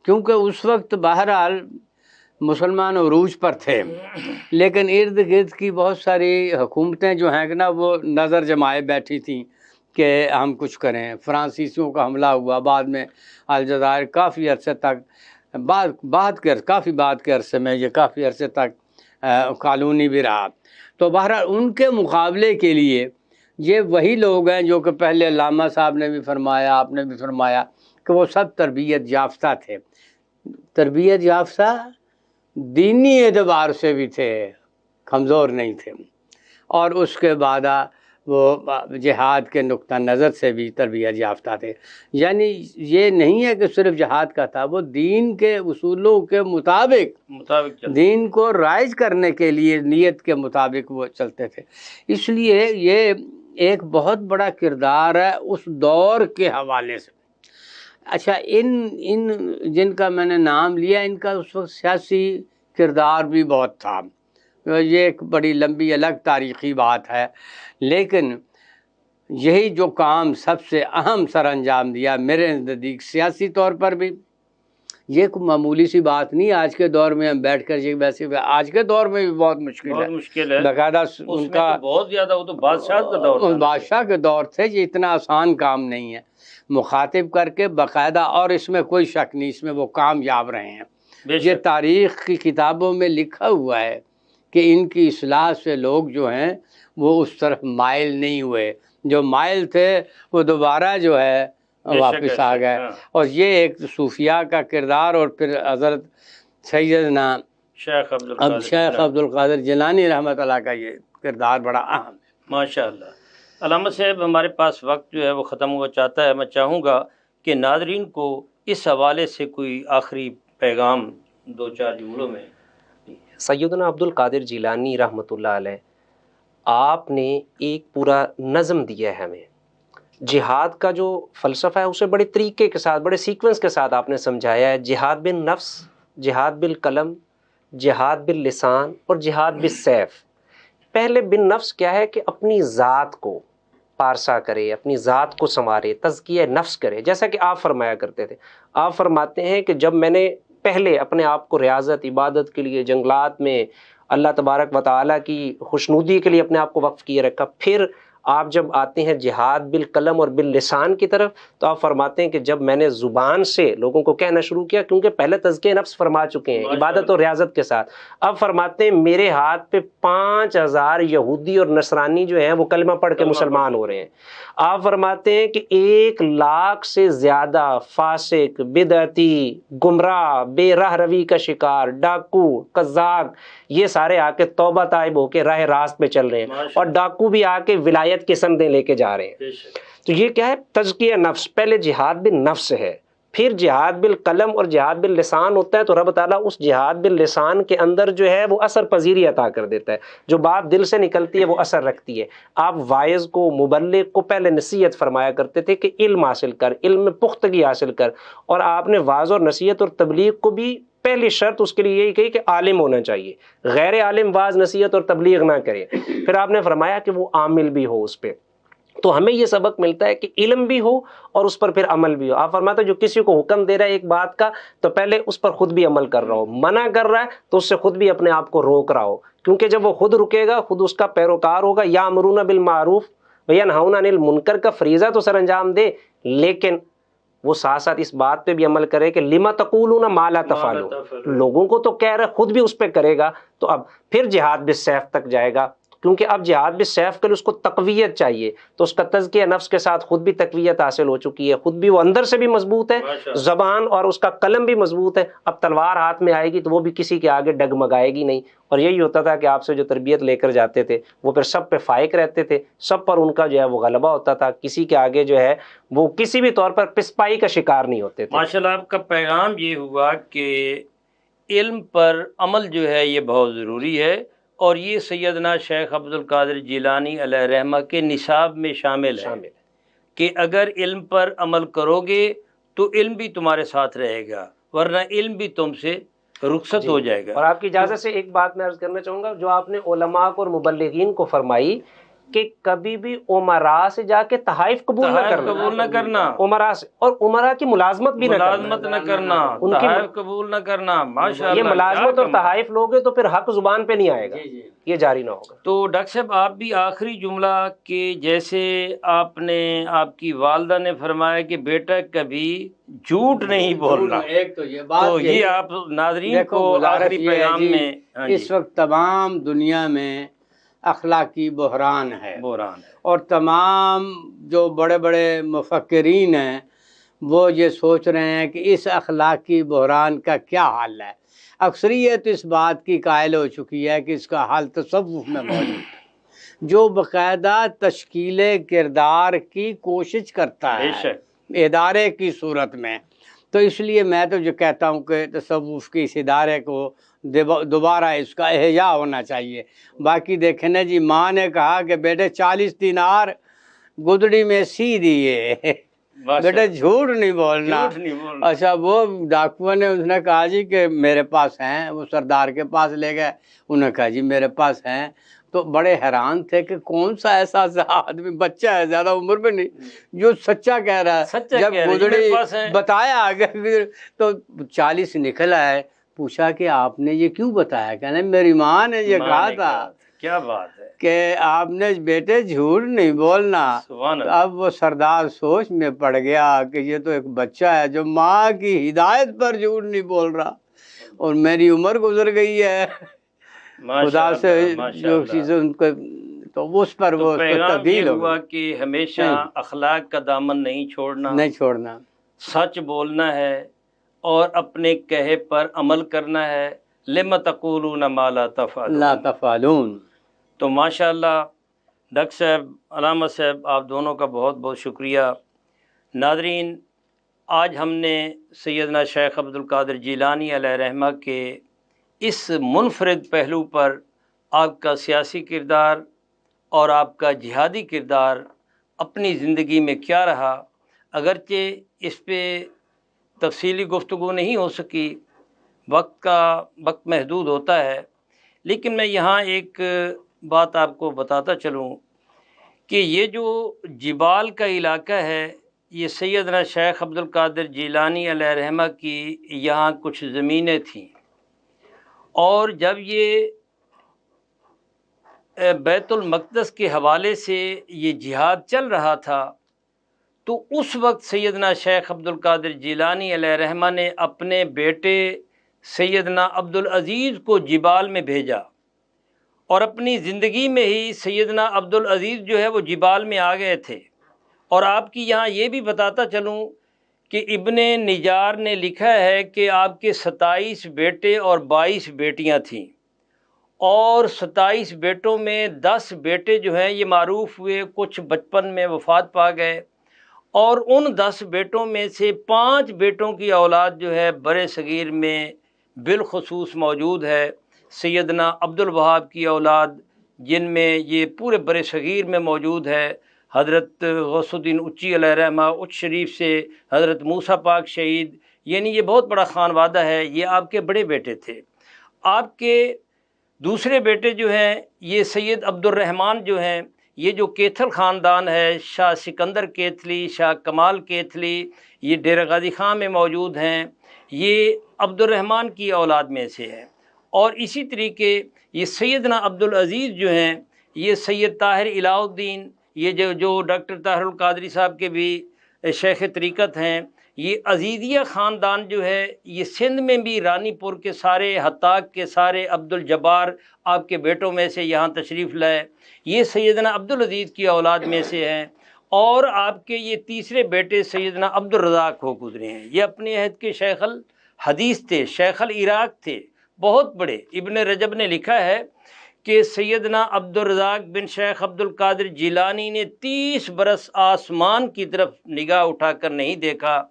کیونکہ اس وقت بہرحال مسلمان عروج پر تھے، لیکن ارد گرد کی بہت ساری حکومتیں جو ہیں کہ نا وہ نظر جمائے بیٹھی تھیں کہ ہم کچھ کریں۔ فرانسیسیوں کا حملہ ہوا، بعد میں الجزائر کافی عرصے تک کافی بعد کے عرصے میں یہ کافی عرصے تک کالونی بھی رہا۔ تو بہرحال ان کے مقابلے کے لیے یہ وہی لوگ ہیں جو کہ پہلے علامہ صاحب نے بھی فرمایا، آپ نے بھی فرمایا کہ وہ سب تربیت یافتہ تھے، تربیت یافتہ دینی اعتبار سے بھی تھے، کمزور نہیں تھے، اور اس کے بعد وہ جہاد کے نقطہ نظر سے بھی تربیت یافتہ تھے۔ یعنی یہ نہیں ہے کہ صرف جہاد کا تھا، وہ دین کے اصولوں کے مطابق دین کو رائج کرنے کے لیے نیت کے مطابق وہ چلتے تھے۔ اس لیے یہ ایک بہت بڑا کردار ہے اس دور کے حوالے سے۔ اچھا، ان جن کا میں نے نام لیا، ان کا اس وقت سیاسی کردار بھی بہت تھا، یہ ایک بڑی لمبی الگ تاریخی بات ہے، لیکن یہی جو کام سب سے اہم سر انجام دیا میرے نزدیک سیاسی طور پر بھی، یہ کوئی معمولی سی بات نہیں۔ آج کے دور میں ہم بیٹھ کر یہ ویسے آج کے دور میں بھی بہت مشکل ہے، باقاعدہ ان کا بہت زیادہ، وہ تو بادشاہ کے دور تھے، یہ اتنا آسان کام نہیں ہے مخاطب کر کے باقاعدہ، اور اس میں کوئی شک نہیں، اس میں وہ کامیاب رہے ہیں۔ یہ تاریخ کی کتابوں میں لکھا ہوا ہے کہ ان کی اصلاح سے لوگ جو ہیں وہ اس طرف مائل نہیں ہوئے، جو مائل تھے وہ دوبارہ جو ہے واپس آ گئے۔ اور یہ ایک صوفیاء کا کردار، اور پھر حضرت سیدنا شیخ عبد القادر جیلانی رحمۃ اللہ کا یہ کردار بڑا اہم ہے۔ ماشاء اللہ۔ علامہ صاحب، ہمارے پاس وقت جو ہے وہ ختم ہوا چاہتا ہے، میں چاہوں گا کہ ناظرین کو اس حوالے سے کوئی آخری پیغام 2-4 جملوں میں۔ سیدنا عبد القادر جیلانی رحمۃ اللہ علیہ، آپ نے ایک پورا نظم دیا ہے ہمیں، جہاد کا جو فلسفہ ہے اسے بڑے طریقے کے ساتھ، بڑے سیکوینس کے ساتھ آپ نے سمجھایا ہے۔ جہاد بالنفس، جہاد بالقلم، جہاد باللسان اور جہاد بالسیف۔ پہلے بالنفس کیا ہے کہ اپنی ذات کو پارسا کرے، اپنی ذات کو سنوارے، تزکیہ نفس کرے، جیسا کہ آپ فرمایا کرتے تھے۔ آپ فرماتے ہیں کہ جب میں نے پہلے اپنے آپ کو ریاضت، عبادت کے لیے جنگلات میں اللہ تبارک و تعالیٰ کی خوشنودی کے لیے اپنے آپ کو وقف کیے رکھا، پھر آپ جب آتے ہیں جہاد بالقلم اور باللسان کی طرف، تو آپ فرماتے ہیں کہ جب میں نے زبان سے لوگوں کو کہنا شروع کیا، کیونکہ پہلے تزکیہ نفس فرما چکے ہیں عبادت اور ریاضت کے ساتھ، اب فرماتے ہیں میرے ہاتھ پہ 5000 یہودی اور نصرانی جو ہیں وہ کلمہ پڑھ کے مسلمان ہو رہے ہیں۔ آپ فرماتے ہیں کہ 1,00,000 سے زیادہ فاسق، بدعتی، گمراہ، بے راہ روی کا شکار، ڈاکو، قزاق، یہ سارے آ کے توبہ طائب ہو کے راہ راست پہ چل رہے ہیں، اور ڈاکو بھی آ کے ولایت کی سندیں لے کے جا رہے ہیں۔ تو یہ کیا ہے؟ تزکیہ نفس۔ پہلے جہاد بالنفس ہے، پھر جہاد بالقلم اور جہاد باللسان ہوتا ہے، تو رب تعالیٰ اس جہاد باللسان کے اندر جو ہے وہ اثر پذیری عطا کر دیتا ہے، جو بات دل سے نکلتی ہے وہ اثر رکھتی ہے۔ آپ وائز کو، مبلغ کو پہلے نصیحت فرمایا کرتے تھے کہ علم حاصل کر، علم میں پختگی حاصل کر، اور آپ نے واعظ اور نصیحت اور تبلیغ کو بھی پہلی شرط اس کے لیے یہی کہی کہ عالم ہونا چاہیے، غیر عالم واعظ نصیحت اور تبلیغ نہ کرے۔ پھر آپ نے فرمایا کہ وہ عامل بھی ہو اس پہ۔ تو ہمیں یہ سبق ملتا ہے کہ علم بھی ہو اور اس پر پھر عمل بھی ہو۔ آپ فرماتے ہیں جو کسی کو حکم دے رہا ہے ایک بات کا، تو پہلے اس پر خود بھی عمل کر رہا ہو، منع کر رہا ہے تو اس سے خود بھی اپنے آپ کو روک رہا ہو، کیونکہ جب وہ خود رکے گا، خود اس کا پیروکار ہوگا، یامرون بالمعروف وینہون عن المنکر کا فریضہ تو سر انجام دے، لیکن وہ ساتھ ساتھ اس بات پہ بھی عمل کرے کہ لما تقولون ما لا تفعلون، لوگوں کو تو کہہ رہے خود بھی اس پہ کرے گا، تو اب پھر جہاد بالسیف تک جائے گا، کیونکہ اب جہاد بالسیف کے لیے اس کو تقویت چاہیے، تو اس کا تزکیہ نفس کے ساتھ خود بھی تقویت حاصل ہو چکی ہے، خود بھی وہ اندر سے بھی مضبوط ہے، زبان اور اس کا قلم بھی مضبوط ہے، اب تلوار ہاتھ میں آئے گی تو وہ بھی کسی کے آگے ڈگمگائے گی نہیں۔ اور یہی ہوتا تھا کہ آپ سے جو تربیت لے کر جاتے تھے وہ پھر سب پہ فائق رہتے تھے، سب پر ان کا جو ہے وہ غلبہ ہوتا تھا، کسی کے آگے جو ہے وہ کسی بھی طور پر پسپائی کا شکار نہیں ہوتے تھے۔ ماشاءاللہ آپ کا پیغام یہ ہوا کہ علم پر عمل جو ہے یہ بہت ضروری ہے، اور یہ سیدنا شیخ عبد القادر جیلانی علیہ رحمہ کے نصاب میں شامل ہے کہ اگر علم پر عمل کرو گے تو علم بھی تمہارے ساتھ رہے گا، ورنہ علم بھی تم سے رخصت ہو جائے گا۔ اور آپ کی اجازت سے ایک بات میں عرض کرنا چاہوں گا، جو آپ نے علماء کو اور مبلغین کو فرمائی کہ کبھی بھی عمراء سے جا کے تحائف قبول نہ کرنا، عمراء سے، اور عمراء کی ملازمت بھی نہ کرنا، ان کی تحائف قبول نہ کرنا۔ ماشاءاللہ یہ ملازمت اور تحائف لوگے تو پھر حق زبان پہ نہیں آئے گا، یہ جاری نہ ہوگا۔ تو ڈاکٹر صاحب آپ بھی آخری جملہ کہ جیسے آپ کی والدہ نے فرمایا کہ بیٹا کبھی جھوٹ نہیں بولنا، ایک تو یہ بات، تو یہ آپ ناظرین کو آخری پیغام میں، اس وقت تمام دنیا میں اخلاقی بحران ہے، اور تمام جو بڑے بڑے مفکرین ہیں وہ یہ سوچ رہے ہیں کہ اس اخلاقی بحران کا کیا حل ہے۔ اکثریت اس بات کی قائل ہو چکی ہے کہ اس کا حل تصوف میں موجود ہے، جو باقاعدہ تشکیل کردار کی کوشش کرتا ہے ادارے کی صورت میں۔ تو اس لیے میں تو جو کہتا ہوں کہ تصوف کی اس ادارے کو دوبارہ اس کا احیاء ہونا چاہیے۔ باقی دیکھیں نا جی، ماں نے کہا کہ بیٹے 40 دینار گدڑی میں سی دیے، بیٹے جھوٹ نہیں بولنا۔ اچھا وہ ڈاکوؤں نے اس نے کہا جی کہ میرے پاس ہیں، وہ سردار کے پاس لے گئے، انہوں نے کہا جی میرے پاس ہیں، تو بڑے حیران تھے کہ کون سا ایسا آدمی، بچہ ہے زیادہ عمر میں نہیں، جو سچا کہہ رہا ہے۔ جب گدڑی بتایا آگے تو 40 نکلا ہے، پوچھا کہ آپ نے یہ کیوں بتایا؟ کہنے میری ماں نے یہ کہا تھا۔ کیا بات ہے کہ آپ نے بیٹے جھوٹ نہیں بولنا۔ اب وہ سردار سوچ میں پڑ گیا کہ یہ تو ایک بچہ ہے جو ماں کی ہدایت پر جھوٹ نہیں بول رہا، اور میری عمر گزر گئی ہے خدا سے جو چیزیں ان کو، تو اس پر وہ تبدیل ہوا کہ ہمیشہ اخلاق کا دامن نہیں چھوڑنا، سچ بولنا ہے اور اپنے کہے پر عمل کرنا ہے۔ لم تقولون ما لا تفعلون۔ تو ماشاءاللہ ڈاکٹر صاحب، علامت صاحب، آپ دونوں کا بہت بہت شکریہ۔ ناظرین، آج ہم نے سیدنا شیخ عبد القادر جیلانی علیہ رحمہ کے اس منفرد پہلو پر آپ کا سیاسی کردار اور آپ کا جہادی کردار اپنی زندگی میں کیا رہا، اگرچہ اس پہ تفصیلی گفتگو نہیں ہو سکی، وقت محدود ہوتا ہے، لیکن میں یہاں ایک بات آپ کو بتاتا چلوں کہ یہ جو جبال کا علاقہ ہے، یہ سیدنا شیخ عبد القادر جیلانی علیہ رحمہ کی یہاں کچھ زمینیں تھیں، اور جب یہ بیت المقدس کے حوالے سے یہ جہاد چل رہا تھا تو اس وقت سیدنا شیخ عبد القادر جیلانی علیہ رحمہ نے اپنے بیٹے سیدنا عبد العزیز کو جبال میں بھیجا، اور اپنی زندگی میں ہی سیدنا عبد العزیز جو ہے وہ جبال میں آ گئے تھے۔ اور آپ کی یہاں یہ بھی بتاتا چلوں کہ ابن نجار نے لکھا ہے کہ آپ کے 27 بیٹے اور 22 بیٹیاں تھیں، اور 27 بیٹوں میں 10 بیٹے جو ہیں یہ معروف ہوئے، کچھ بچپن میں وفات پا گئے، اور ان 10 بیٹوں میں سے 5 بیٹوں کی اولاد جو ہے برے صغیر میں بالخصوص موجود ہے۔ سیدنا عبد الوہاب کی اولاد، جن میں یہ پورے برے صغیر میں موجود ہے، حضرت غوث الدین اچی علیہ رحمہ، اچ شریف سے حضرت موسیٰ پاک شہید، یعنی یہ بہت بڑا خانوادہ ہے، یہ آپ کے بڑے بیٹے تھے۔ آپ کے دوسرے بیٹے جو ہیں یہ سید عبد الرحمن جو ہیں، یہ جو کیتھل خاندان ہے، شاہ سکندر کیتھلی، شاہ کمال کیتھلی، یہ ڈیرہ غازی خان میں موجود ہیں، یہ عبد الرحمن کی اولاد میں سے ہیں۔ اور اسی طریقے یہ سیدنا عبد العزیز جو ہیں، یہ سید طاہر الہ الدین، یہ جو ڈاکٹر طاہر القادری صاحب کے بھی شیخ طریقت ہیں، یہ عزیزیہ خاندان جو ہے یہ سندھ میں بھی رانی پور کے سارے، حتاق کے سارے، عبد الجبار آپ کے بیٹوں میں سے یہاں تشریف لائے، یہ سیدنا عبدالعزیز کی اولاد میں سے ہیں، اور آپ کے یہ تیسرے بیٹے سیدنا عبد الرزاق ہو گزرے ہیں۔ یہ اپنے عہد کے شیخ الحدیث تھے، شیخ العراق تھے، بہت بڑے۔ ابن رجب نے لکھا ہے کہ سیدنا عبد الرزاق بن شیخ عبد القادر جیلانی نے 30 برس آسمان کی طرف نگاہ اٹھا کر نہیں دیکھا۔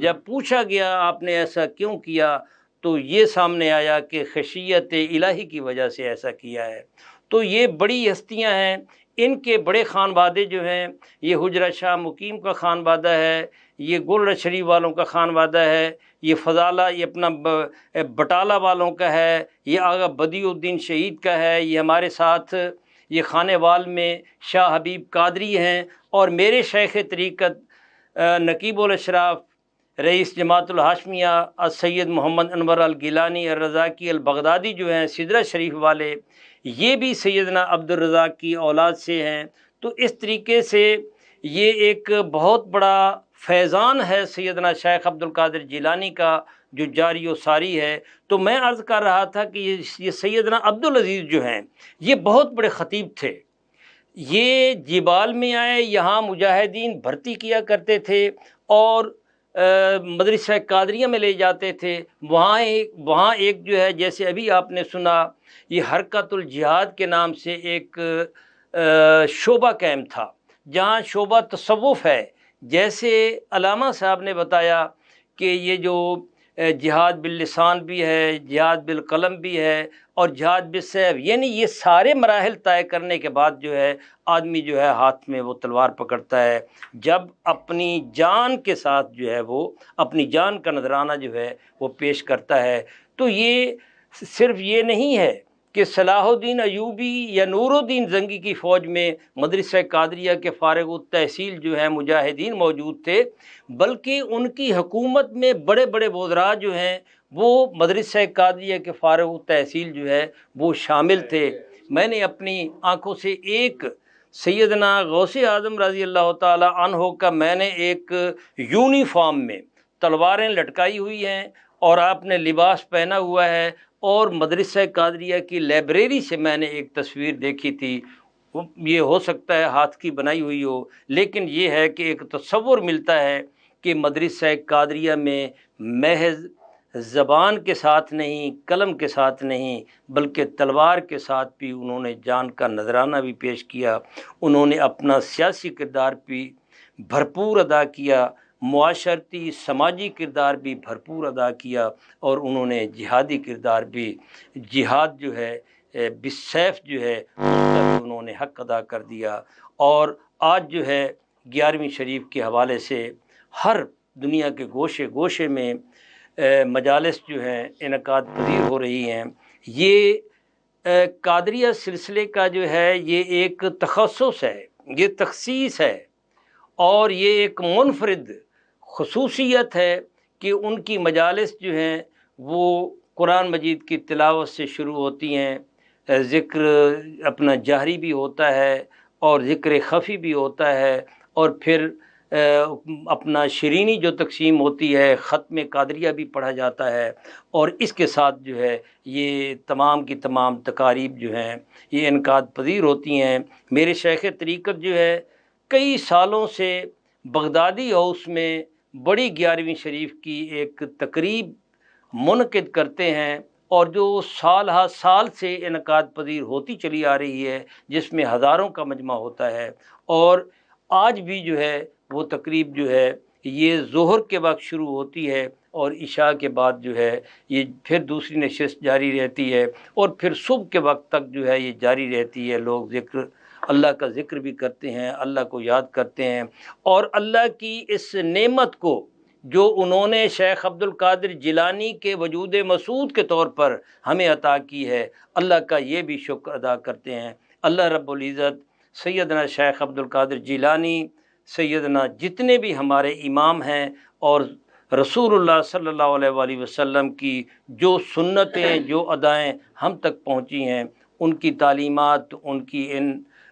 جب پوچھا گیا آپ نے ایسا کیوں کیا تو یہ سامنے آیا کہ خشیت الہی کی وجہ سے ایسا کیا ہے۔ تو یہ بڑی ہستیاں ہیں، ان کے بڑے خانوادے جو ہیں، یہ حجرہ شاہ مقیم کا خانوادہ ہے، یہ گل شریف والوں کا خانوادہ ہے، یہ فضالہ یہ اپنا بٹالہ والوں کا ہے، یہ آغا بدیع الدین شہید کا ہے، یہ ہمارے ساتھ یہ خانے وال میں شاہ حبیب قادری ہیں، اور میرے شیخ طریقت نقیب الاشراف رئیس جماعت الہاشمیہ السید محمد انور الگیلانی الرزاقی البغدادی جو ہیں سدرہ شریف والے، یہ بھی سیدنا عبد الرزاق کی اولاد سے ہیں۔ تو اس طریقے سے یہ ایک بہت بڑا فیضان ہے سیدنا شیخ عبد القادر جیلانی کا جو جاری و ساری ہے۔ تو میں عرض کر رہا تھا کہ یہ سیدنا عبدالعزیز جو ہیں یہ بہت بڑے خطیب تھے، یہ جبال میں آئے، یہاں مجاہدین بھرتی کیا کرتے تھے اور مدرسہ قادریہ میں لے جاتے تھے۔ وہاں ایک جو ہے جیسے ابھی آپ نے سنا یہ حرکت الجہاد کے نام سے ایک شعبہ قائم تھا، جہاں شعبہ تصوف ہے۔ جیسے علامہ صاحب نے بتایا کہ یہ جو جہاد باللسان بھی ہے، جہاد بالقلم بھی ہے، اور جہاد بالسیف، یعنی یہ سارے مراحل طے کرنے کے بعد جو ہے آدمی جو ہے ہاتھ میں وہ تلوار پکڑتا ہے، جب اپنی جان کے ساتھ جو ہے وہ اپنی جان کا نذرانہ جو ہے وہ پیش کرتا ہے۔ تو یہ صرف یہ نہیں ہے کہ صلاح الدین ایوبی یا نور الدین زنگی کی فوج میں مدرسہ قادریہ کے فارغ التحصیل جو ہیں مجاہدین موجود تھے، بلکہ ان کی حکومت میں بڑے بڑے وزراء جو ہیں وہ مدرسہ قادریہ کے فارغ التحصیل جو ہے وہ شامل تھے۔ میں نے اپنی آنکھوں سے ایک سیدنا غوث اعظم رضی اللہ تعالی عنہ کا میں نے ایک یونیفارم میں تلواریں لٹکائی ہوئی ہیں اور آپ نے لباس پہنا ہوا ہے، اور مدرسہ قادریہ کی لائبریری سے میں نے ایک تصویر دیکھی تھی، یہ ہو سکتا ہے ہاتھ کی بنائی ہوئی ہو، لیکن یہ ہے کہ ایک تصور ملتا ہے کہ مدرسہ قادریہ میں محض زبان کے ساتھ نہیں، قلم کے ساتھ نہیں، بلکہ تلوار کے ساتھ بھی انہوں نے جان کا نذرانہ بھی پیش کیا، انہوں نے اپنا سیاسی کردار بھی بھرپور ادا کیا، معاشرتی سماجی کردار بھی بھرپور ادا کیا، اور انہوں نے جہادی کردار بھی، جہاد جو ہے بالسیف جو ہے اس کا بھی انہوں نے حق ادا کر دیا۔ اور آج جو ہے 11ویں شریف کے حوالے سے ہر دنیا کے گوشے گوشے میں مجالس جو ہیں انعقاد پذیر ہو رہی ہیں۔ یہ قادریہ سلسلے کا جو ہے یہ ایک تخصص ہے، یہ تخصیص ہے، اور یہ ایک منفرد خصوصیت ہے کہ ان کی مجالس جو ہیں وہ قرآن مجید کی تلاوت سے شروع ہوتی ہیں، ذکر اپنا جہری بھی ہوتا ہے اور ذکر خفی بھی ہوتا ہے، اور پھر اپنا شرینی جو تقسیم ہوتی ہے، ختم قادریہ بھی پڑھا جاتا ہے، اور اس کے ساتھ جو ہے یہ تمام کی تمام تقاریب جو ہیں یہ انعقاد پذیر ہوتی ہیں۔ میرے شیخ طریقت جو ہے کئی سالوں سے بغدادی ہاؤس میں بڑی 11ویں شریف کی ایک تقریب منعقد کرتے ہیں، اور جو سال ہر سال سے انعقاد پذیر ہوتی چلی آ رہی ہے، جس میں ہزاروں کا مجمع ہوتا ہے، اور آج بھی جو ہے وہ تقریب جو ہے یہ ظہر کے وقت شروع ہوتی ہے اور عشاء کے بعد جو ہے یہ پھر دوسری نشست جاری رہتی ہے، اور پھر صبح کے وقت تک جو ہے یہ جاری رہتی ہے۔ لوگ اللہ کا ذکر بھی کرتے ہیں، اللہ کو یاد کرتے ہیں، اور اللہ کی اس نعمت کو جو انہوں نے شیخ عبد القادر جیلانی کے وجود مسعود کے طور پر ہمیں عطا کی ہے، اللہ کا یہ بھی شکر ادا کرتے ہیں۔ اللہ رب العزت سیدنا شیخ عبد القادر جیلانی، سیدنا جتنے بھی ہمارے امام ہیں، اور رسول اللہ صلی اللہ علیہ وآلہ وسلم کی جو سنتیں جو ادائیں ہم تک پہنچی ہیں، ان کی تعلیمات، ان کی ان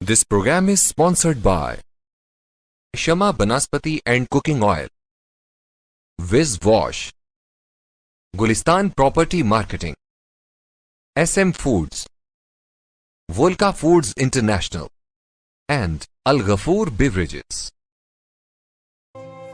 This program is sponsored by Shama Banaspati and Cooking Oil, Viz Wash, Gulistan Property Marketing, SM Foods, Volca Foods International, and Al Ghafoor Beverages.